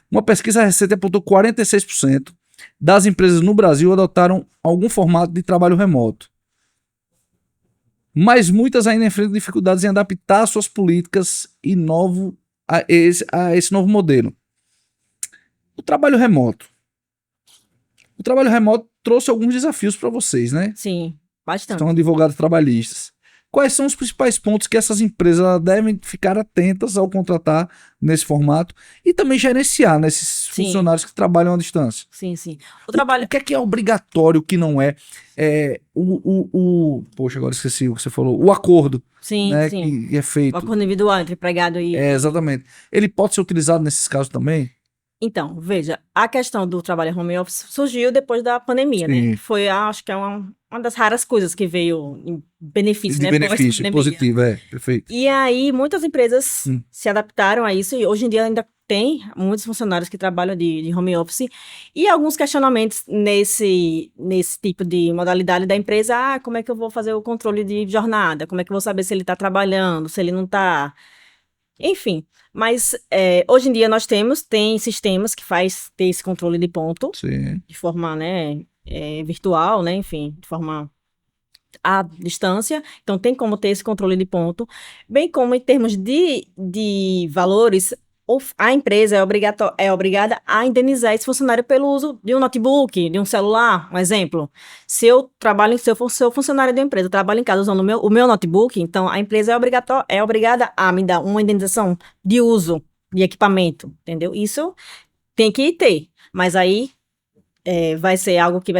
Uma pesquisa recente apontou que 46% das empresas no Brasil adotaram algum formato de trabalho remoto. Mas muitas ainda enfrentam dificuldades em adaptar suas políticas a esse novo modelo. O trabalho remoto. O trabalho remoto trouxe alguns desafios para vocês, né? Sim, bastante. São advogados trabalhistas. Quais são os principais pontos que essas empresas devem ficar atentas ao contratar nesse formato e também gerenciar nesses funcionários que trabalham à distância? Sim, sim. O que é obrigatório, o que não é? Poxa, agora esqueci o que você falou. O acordo, sim, né, sim. que é feito. O acordo individual entre empregado e... Exatamente. Ele pode ser utilizado nesses casos também? Então, veja, a questão do trabalho home office surgiu depois da pandemia, Sim. né? Foi, acho que é uma das raras coisas que veio em benefício, De né? benefício positivo, perfeito. E aí, muitas empresas se adaptaram a isso e hoje em dia ainda tem muitos funcionários que trabalham de home office e alguns questionamentos nesse tipo de modalidade da empresa. Como é que eu vou fazer o controle de jornada? Como é que eu vou saber se ele está trabalhando, se ele não está... Enfim, mas hoje em dia nós tem sistemas que faz ter esse controle de ponto. Sim. De forma, né, virtual, né, enfim, de forma à distância. Então tem como ter esse controle de ponto, bem como em termos de valores, a empresa é obrigada a indenizar esse funcionário pelo uso de um notebook, de um celular, um exemplo. Se eu sou funcionário da empresa, eu trabalho em casa usando o meu notebook, então a empresa é obrigada a me dar uma indenização de uso de equipamento, entendeu? Isso tem que ter, mas aí vai ser algo que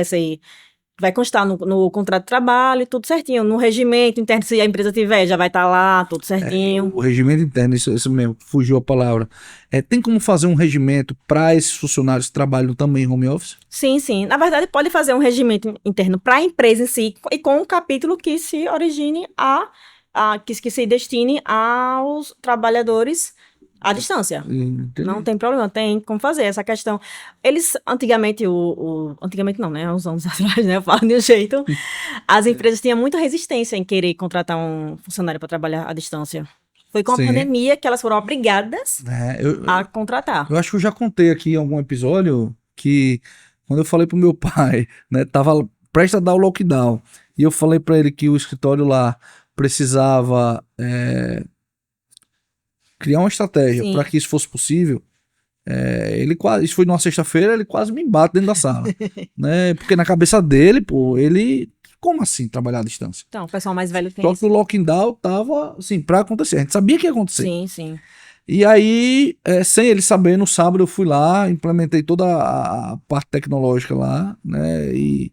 vai constar no contrato de trabalho, tudo certinho. No regimento interno, se a empresa tiver, já vai estar lá, tudo certinho. O regimento interno, isso mesmo, fugiu a palavra. Tem como fazer um regimento para esses funcionários que trabalham também em home office? Sim, sim. Na verdade, pode fazer um regimento interno para a empresa em si e com um capítulo que se origine que se destine aos trabalhadores à distância. Entendi. Não tem problema, tem como fazer essa questão. Eles, antigamente, antigamente não, né? Há uns anos atrás, né? Eu falo de um jeito. As empresas tinham muita resistência em querer contratar um funcionário para trabalhar à distância. Foi com a pandemia que elas foram obrigadas a contratar. Eu acho que eu já contei aqui em algum episódio que quando eu falei pro meu pai, né? Tava prestes a dar o lockdown. E eu falei para ele que o escritório lá precisava criar uma estratégia para que isso fosse possível. Isso foi numa sexta-feira, ele quase me bate dentro da sala, né? Porque na cabeça dele, pô, como assim trabalhar à distância? Então, o pessoal mais velho tem Só que o lockdown tava, assim, pra acontecer. A gente sabia que ia acontecer. Sim, sim. E aí, sem ele saber, no sábado eu fui lá, implementei toda a parte tecnológica lá, né? E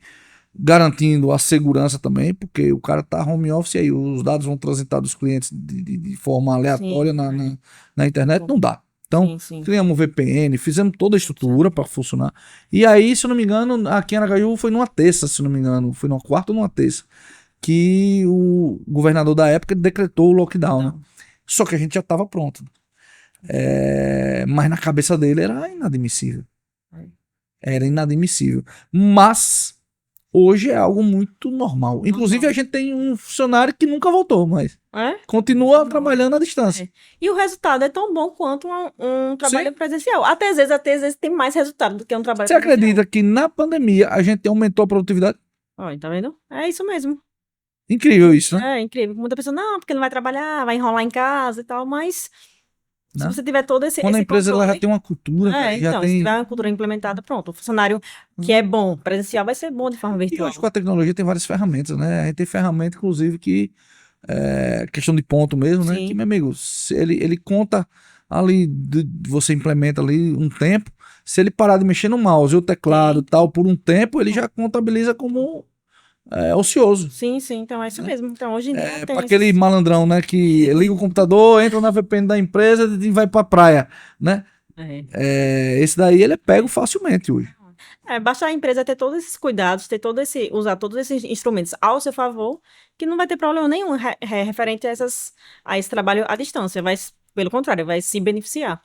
garantindo a segurança também, porque o cara tá home office e aí os dados vão transitar dos clientes de forma aleatória na internet, não dá. Então, criamos um VPN, fizemos toda a estrutura para funcionar. E aí, se eu não me engano, aqui em Aracaju foi numa terça, se eu não me engano, foi numa quarta ou numa terça, que o governador da época decretou o lockdown, né? Só que a gente já estava pronto. Mas na cabeça dele era inadmissível. Era inadmissível. Mas hoje é algo muito normal. Inclusive, a gente tem um funcionário que nunca voltou, mas continua trabalhando à distância. E o resultado é tão bom quanto um trabalho presencial. Até às vezes tem mais resultado do que um trabalho presencial. Você acredita que na pandemia a gente aumentou a produtividade? Olha, tá vendo? É isso mesmo. Incrível isso, né? É incrível. Muita pessoa, não, porque não vai trabalhar, vai enrolar em casa e tal, mas se você tiver todo esse Quando a empresa controle, ela já tem uma cultura, já tem... se tiver uma cultura implementada, pronto. O funcionário que é bom, presencial, vai ser bom de forma virtual. E hoje com a tecnologia tem várias ferramentas, né? A gente tem ferramenta, inclusive, que questão de ponto mesmo, né? Que, meu amigo, se ele conta ali, você implementa ali um tempo, se ele parar de mexer no mouse e o teclado e tal por um tempo, ele já contabiliza como ocioso. Sim, então é isso mesmo. Então hoje em dia tem aquele malandrão, né, que liga o computador, entra na VPN da empresa e vai pra praia, né? Esse daí ele é pego facilmente hoje. Basta a empresa ter todos esses cuidados, usar todos esses instrumentos ao seu favor, que não vai ter problema nenhum referente a esse trabalho à distância. Pelo contrário, vai se beneficiar.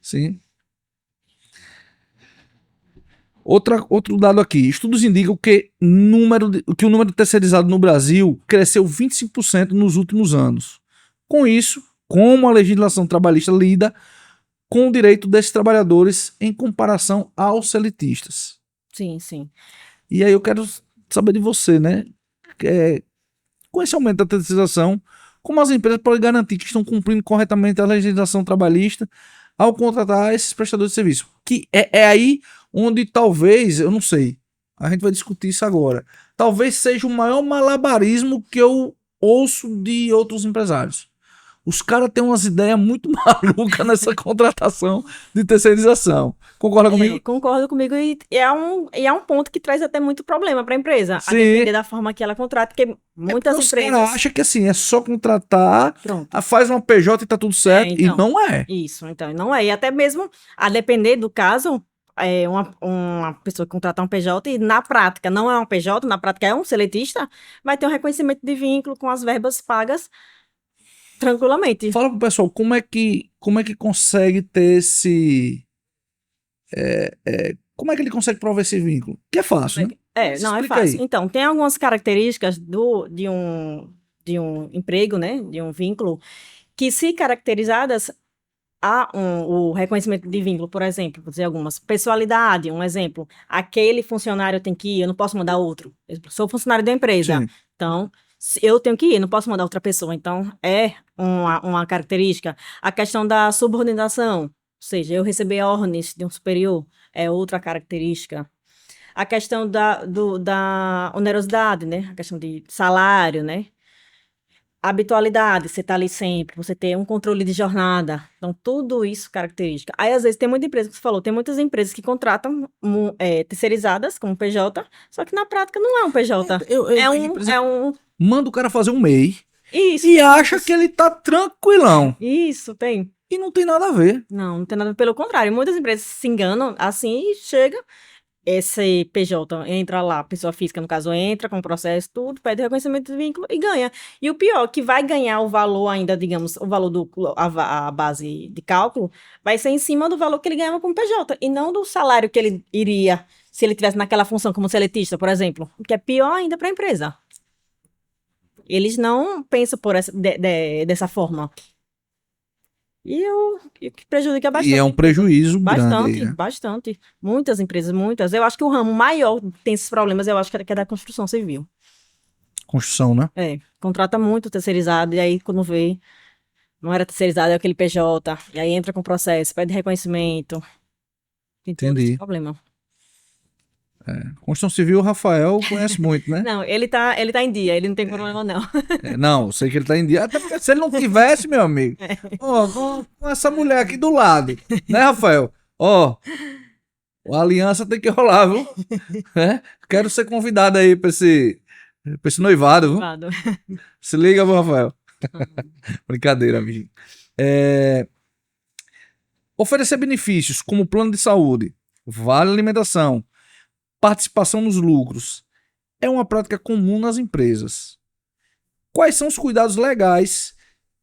Sim. Outro dado aqui. Estudos indicam que o número de terceirizados no Brasil cresceu 25% nos últimos anos. Com isso, como a legislação trabalhista lida com o direito desses trabalhadores em comparação aos seletistas? Sim. E aí eu quero saber de você, né? Com esse aumento da terceirização, como as empresas podem garantir que estão cumprindo corretamente a legislação trabalhista ao contratar esses prestadores de serviço? Que é aí onde talvez, eu não sei, a gente vai discutir isso agora, talvez seja o maior malabarismo que eu ouço de outros empresários. Os caras têm umas ideias muito malucas nessa contratação de terceirização. Concorda comigo? Concordo comigo e é um ponto que traz até muito problema para a empresa. Sim. A depender da forma que ela contrata, porque muitas empresas... Os caras acham que assim, é só contratar, faz uma PJ e tá tudo certo, então, e não é. Isso, então, não é. E até mesmo, a depender do caso, uma pessoa contratar um PJ e na prática não é um PJ, na prática é um seletista, vai ter um reconhecimento de vínculo com as verbas pagas tranquilamente. Fala pro pessoal, como é que consegue ter esse... como é que ele consegue provar esse vínculo? Que é fácil, né? Não é fácil. Aí. Então, tem algumas características de um emprego, né? De um vínculo, que se caracterizadas o reconhecimento de vínculo, por exemplo, vou dizer algumas. Pessoalidade, um exemplo. Aquele funcionário tem que ir, eu não posso mandar outro. Eu sou funcionário da empresa, então eu tenho que ir, não posso mandar outra pessoa. Então, é uma característica. A questão da subordinação, ou seja, eu receber ordens de um superior, é outra característica. A questão da onerosidade, né? A questão de salário, né? Habitualidade, você tá ali sempre, você ter um controle de jornada. Então, tudo isso característica. Aí, às vezes, tem muita empresa, que você falou, tem muitas empresas que contratam terceirizadas como PJ, só que na prática não é um PJ. Manda o cara fazer um MEI e acha que ele tá tranquilão. Isso, tem. E não tem nada a ver. Não tem nada a ver. Pelo contrário, muitas empresas se enganam assim e chega... Esse PJ entra lá, pessoa física, no caso, entra com o processo, tudo, pede reconhecimento de vínculo e ganha. E o pior, que vai ganhar o valor ainda, digamos, o valor a base de cálculo, vai ser em cima do valor que ele ganhava como PJ, e não do salário que ele iria, se ele tivesse naquela função como seletista, por exemplo, o que é pior ainda para a empresa. Eles não pensam dessa forma. E o que prejudica bastante. E é um prejuízo grande. Bastante, bastante. Muitas empresas, muitas. Eu acho que o ramo maior que tem esses problemas, eu acho que é da construção civil. Construção, né? Contrata muito terceirizado, e aí quando vê, não era terceirizado, é aquele PJ, e aí entra com o processo, pede reconhecimento. Tem todo esse problema. Construção civil, o Rafael conhece muito, né? Não, ele tá em dia, ele não tem problema, não. Não, sei que ele tá em dia. Até porque se ele não tivesse, meu amigo, com essa mulher aqui do lado, né, Rafael? A aliança tem que rolar, viu? Quero ser convidado aí pra esse noivado, viu? Se liga, meu Rafael. Brincadeira, amigo. Oferecer benefícios como plano de saúde, vale alimentação, participação nos lucros, é uma prática comum nas empresas. Quais são os cuidados legais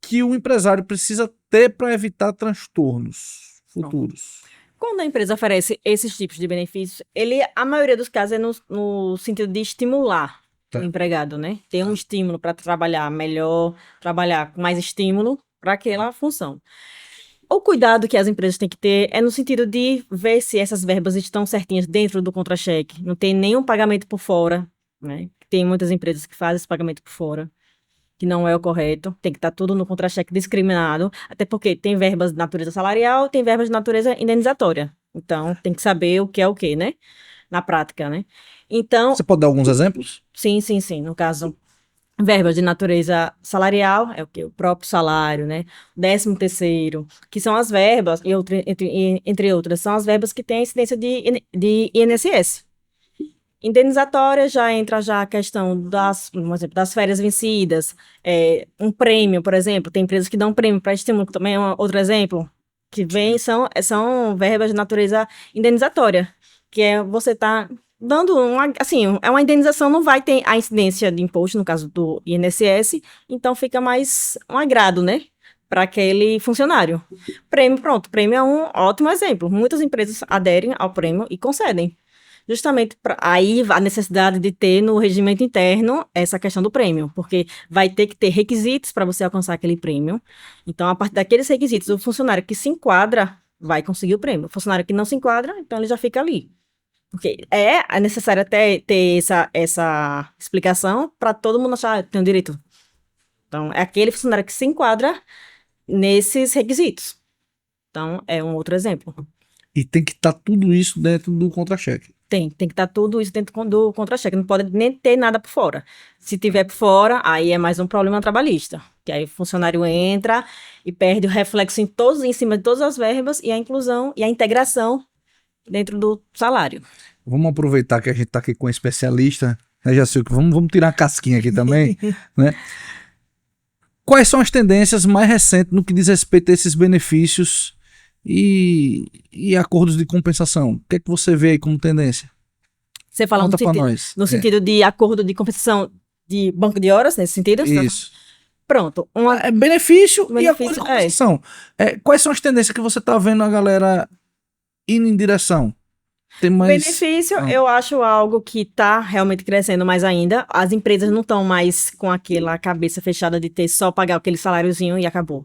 que o empresário precisa ter para evitar transtornos futuros? Quando a empresa oferece esses tipos de benefícios, a maioria dos casos é no sentido de estimular o empregado, né? Ter um estímulo para trabalhar melhor, trabalhar com mais estímulo para aquela função. O cuidado que as empresas têm que ter é no sentido de ver se essas verbas estão certinhas dentro do contra-cheque. Não tem nenhum pagamento por fora, né? Tem muitas empresas que fazem esse pagamento por fora, que não é o correto. Tem que estar tudo no contra-cheque discriminado, até porque tem verbas de natureza salarial, tem verbas de natureza indenizatória. Então, tem que saber o que é o que, né? Na prática, né? Então... Você pode dar alguns exemplos? Sim. No caso, verbas de natureza salarial, é o que? O próprio salário, né? 13º, que são as verbas, entre outras, são as verbas que têm a incidência de INSS. Indenizatória já entra a questão por exemplo, das férias vencidas, um prêmio, por exemplo, tem empresas que dão prêmio para estímulo, também é outro exemplo, que vem, são verbas de natureza indenizatória, que é você tá dando é uma indenização, não vai ter a incidência de imposto, no caso do INSS, então fica mais um agrado, né, para aquele funcionário. Prêmio, pronto, prêmio é um ótimo exemplo, muitas empresas aderem ao prêmio e concedem. Justamente aí a necessidade de ter no regimento interno essa questão do prêmio, porque vai ter que ter requisitos para você alcançar aquele prêmio. Então, a partir daqueles requisitos, o funcionário que se enquadra vai conseguir o prêmio. O funcionário que não se enquadra, então ele já fica ali. Porque é necessário até ter essa explicação para todo mundo achar que tem o direito. Então, é aquele funcionário que se enquadra nesses requisitos. Então, é um outro exemplo. E tem que estar tudo isso dentro do contra-cheque. Tem que estar tudo isso dentro do contra-cheque, não pode nem ter nada por fora. Se tiver por fora, aí é mais um problema trabalhista, que aí o funcionário entra e perde o reflexo em cima de todas as verbas e a inclusão e a integração dentro do salário. Vamos aproveitar que a gente está aqui com um especialista, né, já sei que vamos tirar a casquinha aqui também, né? Quais são as tendências mais recentes no que diz respeito a esses benefícios e acordos de compensação? O que é que você vê aí como tendência? Você fala no sentido de acordo de compensação de banco de horas, nesse sentido? Isso. Pronto. Benefício e acordo de compensação. Quais são as tendências que você está vendo a galera indo em direção? Tem mais... Benefício, eu acho algo que está realmente crescendo mais ainda. As empresas não estão mais com aquela cabeça fechada de ter só pagar aquele saláriozinho e acabou.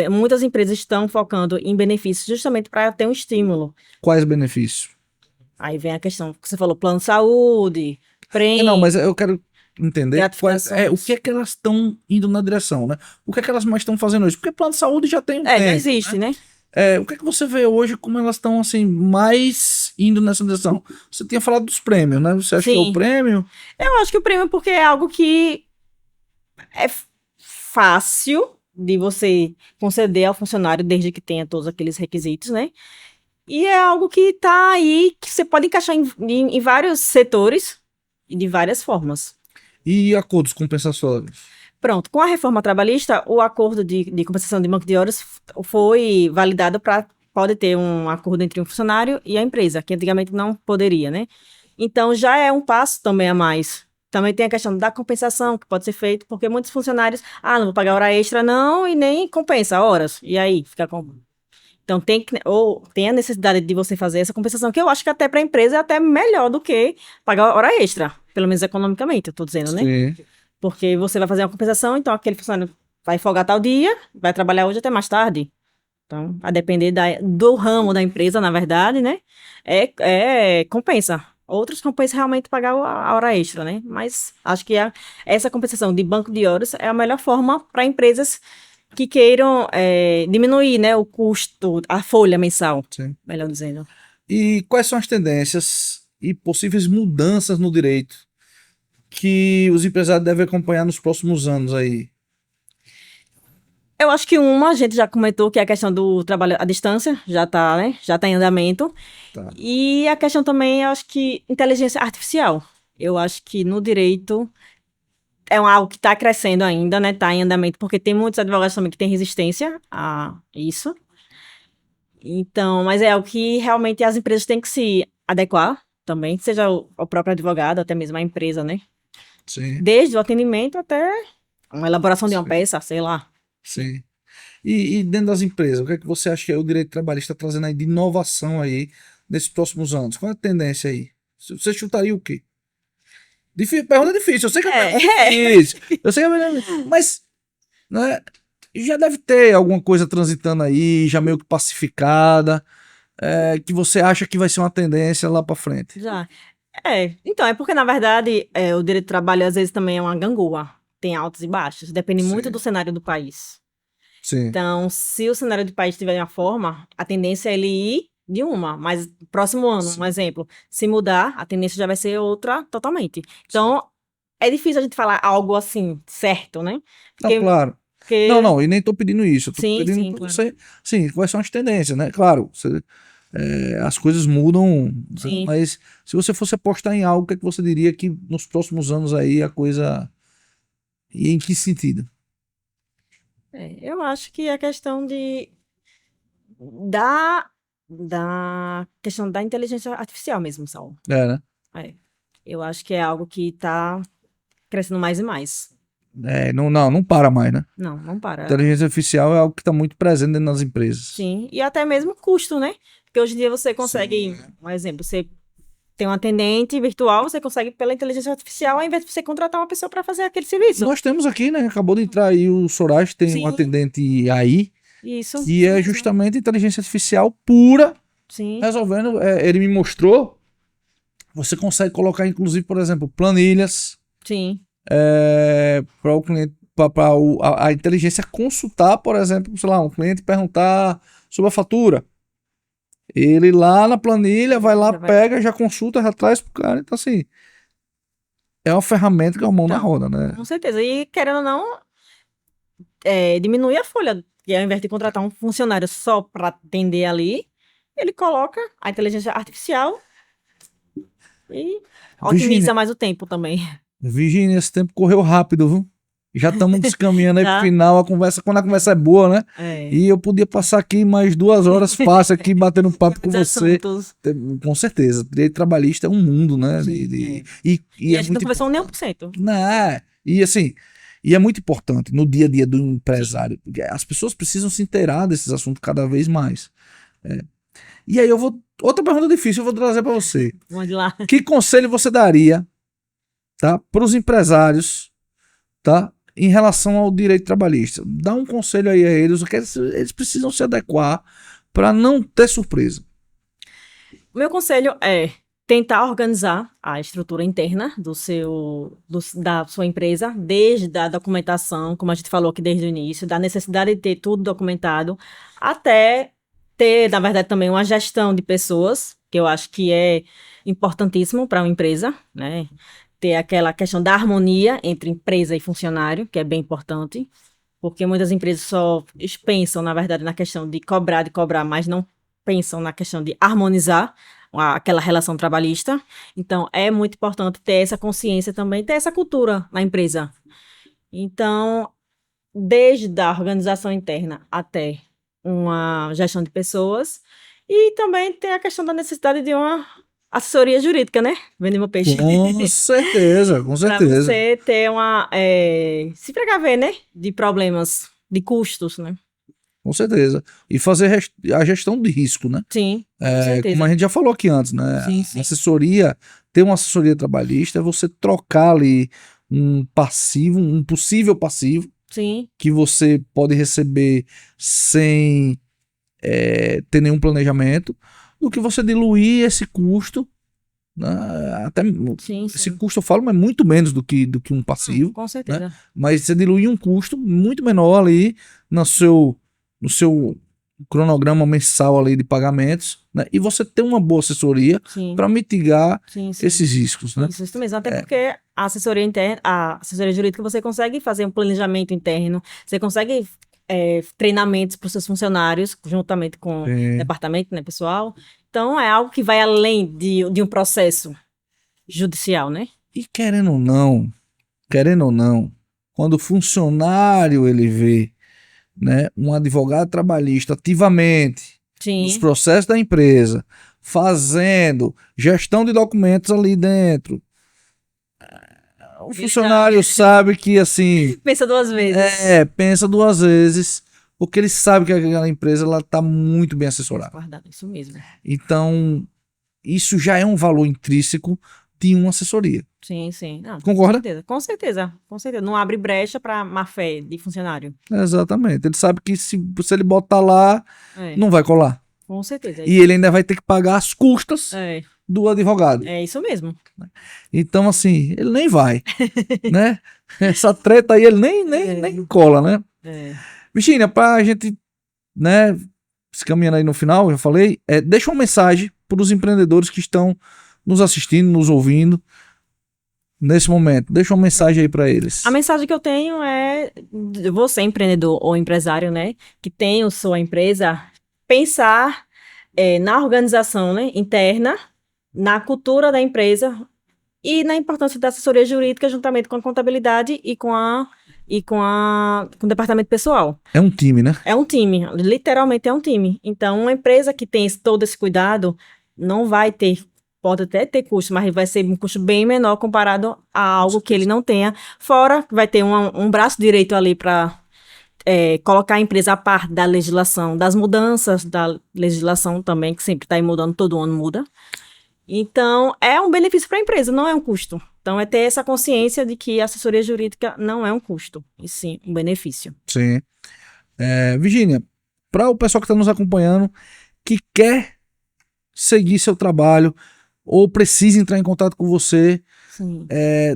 Muitas empresas estão focando em benefícios justamente para ter um estímulo. Quais benefícios? Aí vem a questão que você falou, plano de saúde, prêmio... Não, mas eu quero entender o que é que elas estão indo na direção, né? O que é que elas mais estão fazendo hoje? Porque plano de saúde já tem já existe, né? O que é que você vê hoje como elas estão, assim, mais indo nessa direção? Você tinha falado dos prêmios, né? Você acha que é o prêmio? Eu acho que o prêmio porque é algo que é fácil de você conceder ao funcionário desde que tenha todos aqueles requisitos, né? E é algo que está aí, que você pode encaixar em vários setores e de várias formas. E acordos compensatórios? Pronto, com a reforma trabalhista, o acordo de compensação de banco de horas foi validado para pode ter um acordo entre um funcionário e a empresa, que antigamente não poderia, né? Então já é um passo também a mais. Também tem a questão da compensação, que pode ser feito, porque muitos funcionários, não vou pagar hora extra não, e nem compensa horas. E aí, fica com... Então, tem a necessidade de você fazer essa compensação, que eu acho que até para a empresa é até melhor do que pagar hora extra, pelo menos economicamente, eu estou dizendo, né? Sim. Porque você vai fazer uma compensação, então aquele funcionário vai folgar tal dia, vai trabalhar hoje até mais tarde. Então, a depender do ramo da empresa, na verdade, né? Compensa. Outros compensam realmente pagar a hora extra, né? Mas acho que essa compensação de banco de horas é a melhor forma para empresas que queiram diminuir, né, o custo, a folha mensal, sim, melhor dizendo. E quais são as tendências e possíveis mudanças no direito que os empresários devem acompanhar nos próximos anos aí? Eu acho que a gente já comentou, que é a questão do trabalho à distância, já está, né? Já está em andamento. Tá. E a questão também, eu acho que inteligência artificial. Eu acho que no direito é algo que está crescendo ainda, né? Está em andamento, porque tem muitos advogados também que têm resistência a isso. Então, mas é algo que realmente as empresas têm que se adequar também, seja o próprio advogado, até mesmo a empresa, né? Sim. Desde o atendimento até uma elaboração de uma peça, sei lá. Sim. E dentro das empresas, o que é que você acha que o direito trabalhista está trazendo aí de inovação aí nesses próximos anos? Qual é a tendência aí? Você chutaria o quê? Pergunta difícil, eu sei que é difícil. Eu sei que é difícil, mas né, já deve ter alguma coisa transitando aí, já meio que pacificada, que você acha que vai ser uma tendência lá para frente. Já. Então, é porque, na verdade, o direito do trabalho, às vezes, também é uma gangorra. Tem altos e baixos. Depende muito do cenário do país. Sim. Então, se o cenário do país tiver de uma forma, a tendência é ele ir de uma. Mas, próximo ano, um exemplo, se mudar, a tendência já vai ser outra totalmente. Então, é difícil a gente falar algo assim, certo, né? Não, claro. Porque... Não, e nem tô pedindo isso. Eu tô Sim, pedindo sim, pra claro. você. Sim, quais são as tendências, né? Claro, as coisas mudam, Sim. mas se você fosse apostar em algo, o que é que você diria que nos próximos anos aí a coisa. E em que sentido? Eu acho que a questão da, da questão da inteligência artificial mesmo, Saulo. Né? Eu acho que é algo que está crescendo mais e mais. Não para mais, né? Não para. Inteligência artificial é algo que está muito presente dentro das empresas. Sim, e até mesmo custo, né? Porque hoje em dia você consegue, um exemplo, você tem um atendente virtual, você consegue pela inteligência artificial, ao invés de você contratar uma pessoa para fazer aquele serviço. Nós temos aqui, né? Acabou de entrar aí o Sorage, tem um atendente aí, Isso. que é justamente inteligência artificial pura, resolvendo. Ele me mostrou. Você consegue colocar, inclusive, por exemplo, planilhas. Sim. Para o cliente, para a inteligência consultar, por exemplo, sei lá, um cliente perguntar sobre a fatura. Ele lá na planilha vai lá, pega, já consulta, já traz pro cara. Então, assim, é uma ferramenta que é uma mão na roda, né? Com certeza. E querendo ou não, diminui a folha. E ao invés de contratar um funcionário só para atender ali, ele coloca a inteligência artificial e otimiza mais o tempo também. Virginia, esse tempo correu rápido, viu? Já estamos descaminhando aí pro final, quando a conversa é boa, né? E eu podia passar aqui mais 2 horas fácil aqui, batendo papo com você. Com certeza. Direito trabalhista é um mundo, né? E a gente não conversou nem 1%. Não, e assim, é muito importante no dia a dia do empresário. Porque as pessoas precisam se inteirar desses assuntos cada vez mais. E aí outra pergunta difícil eu vou trazer para você. Vamos lá. Que conselho você daria, tá, para os empresários, tá, em relação ao direito trabalhista? Dá um conselho aí a eles, o que eles precisam se adequar para não ter surpresa. O meu conselho é tentar organizar a estrutura interna da sua empresa, desde a documentação, como a gente falou aqui desde o início, da necessidade de ter tudo documentado, até ter, na verdade, também uma gestão de pessoas, que eu acho que é importantíssimo para uma empresa, né? Ter aquela questão da harmonia entre empresa e funcionário, que é bem importante, porque muitas empresas só pensam, na verdade, na questão de cobrar, mas não pensam na questão de harmonizar aquela relação trabalhista. Então, é muito importante ter essa consciência também, ter essa cultura na empresa. Então, desde a organização interna até uma gestão de pessoas, e também tem a questão da necessidade de uma assessoria jurídica, né? Vende meu peixe. Com certeza, com certeza. Para você ter se precaver, né? De problemas, de custos, né? Com certeza. E fazer a gestão de risco, né? Sim, com certeza. Como a gente já falou aqui antes, né? Sim. Assessoria, ter uma assessoria trabalhista é você trocar ali um passivo, um possível passivo, sim, que você pode receber sem ter nenhum planejamento, do que você diluir esse custo, né? Até esse custo eu falo, mas muito menos do que um passivo. Com certeza. Né? Mas você diluir um custo muito menor ali no seu cronograma mensal ali de pagamentos, né? E você ter uma boa assessoria para mitigar esses riscos, né? Isso mesmo, até porque a assessoria interna, a assessoria jurídica, você consegue fazer um planejamento interno, você consegue treinamentos para os seus funcionários, juntamente com o departamento, né, pessoal. Então, é algo que vai além de um processo judicial, né? E querendo ou não, quando o funcionário ele vê, né, um advogado trabalhista ativamente nos processos da empresa, fazendo gestão de documentos ali dentro, o funcionário sabe que assim... Pensa 2 vezes. Pensa 2 vezes, porque ele sabe que aquela empresa ela está muito bem assessorada. Guardado, isso mesmo. Então, isso já é um valor intrínseco de uma assessoria. Sim, sim. Não, Concorda? Com certeza, com certeza. Não abre brecha para má fé de funcionário. Exatamente. Ele sabe que se ele botar lá, não vai colar. Com certeza. E ele ainda vai ter que pagar as custas do advogado. É isso mesmo. Então, assim, ele nem vai, né? Essa treta aí, ele nem cola, né? Virgínia, pra gente, né, se caminhando aí no final, eu falei, deixa uma mensagem para os empreendedores que estão nos assistindo, nos ouvindo, nesse momento. Deixa uma mensagem aí para eles. A mensagem que eu tenho é, você empreendedor ou empresário, né, que tem a sua empresa, pensar na organização, né, interna, na cultura da empresa e na importância da assessoria jurídica juntamente com a contabilidade e com o departamento pessoal. É um time, né? É um time, literalmente é um time. Então, uma empresa que tem todo esse cuidado não vai ter, pode até ter custo, mas vai ser um custo bem menor comparado a algo que ele não tenha. Fora, vai ter um braço direito ali para colocar a empresa a par da legislação, das mudanças da legislação também, que sempre está aí mudando, todo ano muda. Então, é um benefício para a empresa, não é um custo. Então, é ter essa consciência de que a assessoria jurídica não é um custo, e sim um benefício. Sim. Virgínia, para o pessoal que está nos acompanhando, que quer seguir seu trabalho ou precisa entrar em contato com você,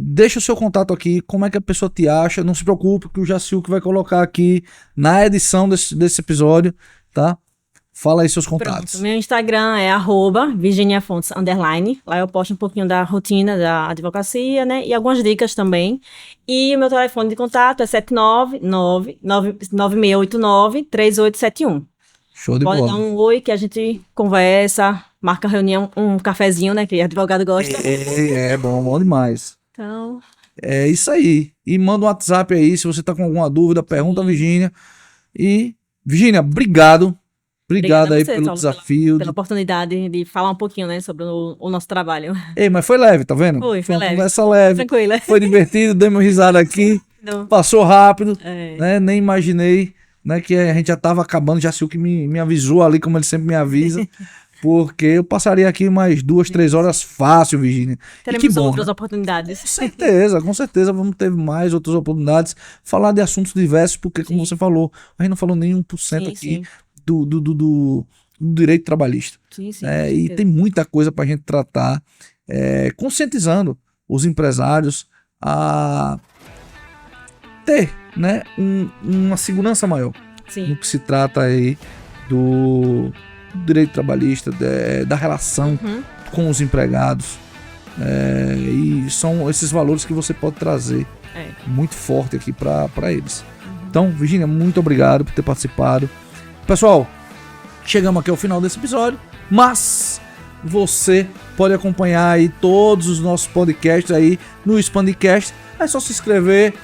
deixa o seu contato aqui, como é que a pessoa te acha, não se preocupe que o Jacilque vai colocar aqui na edição desse episódio, tá? Fala aí seus contatos. Pronto, meu Instagram é @virginiafontes_. Lá eu posto um pouquinho da rotina da advocacia, né? E algumas dicas também. E o meu telefone de contato é 799-9689-3871. Show de bola. Pode dar um oi que a gente conversa, marca reunião, um cafezinho, né? Que advogado gosta. Bom demais. Então... É isso aí. E manda um WhatsApp aí se você tá com alguma dúvida, pergunta a Virgínia. E, Virgínia, obrigado. Obrigado aí pelo desafio. Pela oportunidade de falar um pouquinho, né, sobre o nosso trabalho. Mas foi leve, tá vendo? Foi uma leve. Conversa leve. Tranquila. Foi divertido, demos risada aqui. Passou rápido, né? Nem imaginei, né, que a gente já tava acabando. Já sei o que me avisou ali, como ele sempre me avisa. Porque eu passaria aqui mais 2-3 horas fácil, Virgínia. Teremos outras oportunidades. Com certeza vamos ter mais outras oportunidades. Falar de assuntos diversos, porque como você falou, a gente não falou nem 1% aqui do direito trabalhista. E tem muita coisa para a gente tratar, conscientizando os empresários a ter, né, uma segurança maior no que se trata aí do direito trabalhista, da relação com os empregados. E são esses valores que você pode trazer muito forte aqui para eles. Então, Virgínia, muito obrigado por ter participado. Pessoal, chegamos aqui ao final desse episódio, mas você pode acompanhar aí todos os nossos podcasts aí no Expandicast. É só se inscrever,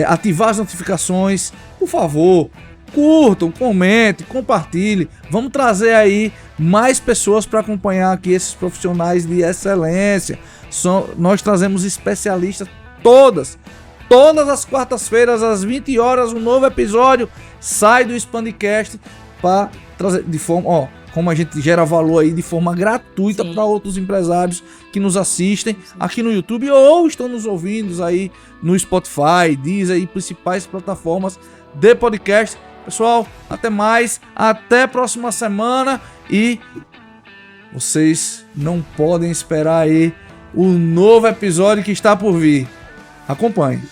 ativar as notificações, por favor, curtam, comentem, compartilhem. Vamos trazer aí mais pessoas para acompanhar aqui esses profissionais de excelência. Nós trazemos especialistas todas as quartas-feiras, às 20 horas, um novo episódio sai do Expandicast para trazer de forma, como a gente gera valor aí de forma gratuita para outros empresários que nos assistem aqui no YouTube ou estão nos ouvindo aí no Spotify, Deezer e principais plataformas de podcast. Pessoal, até mais, até a próxima semana e vocês não podem esperar aí o novo episódio que está por vir. Acompanhe.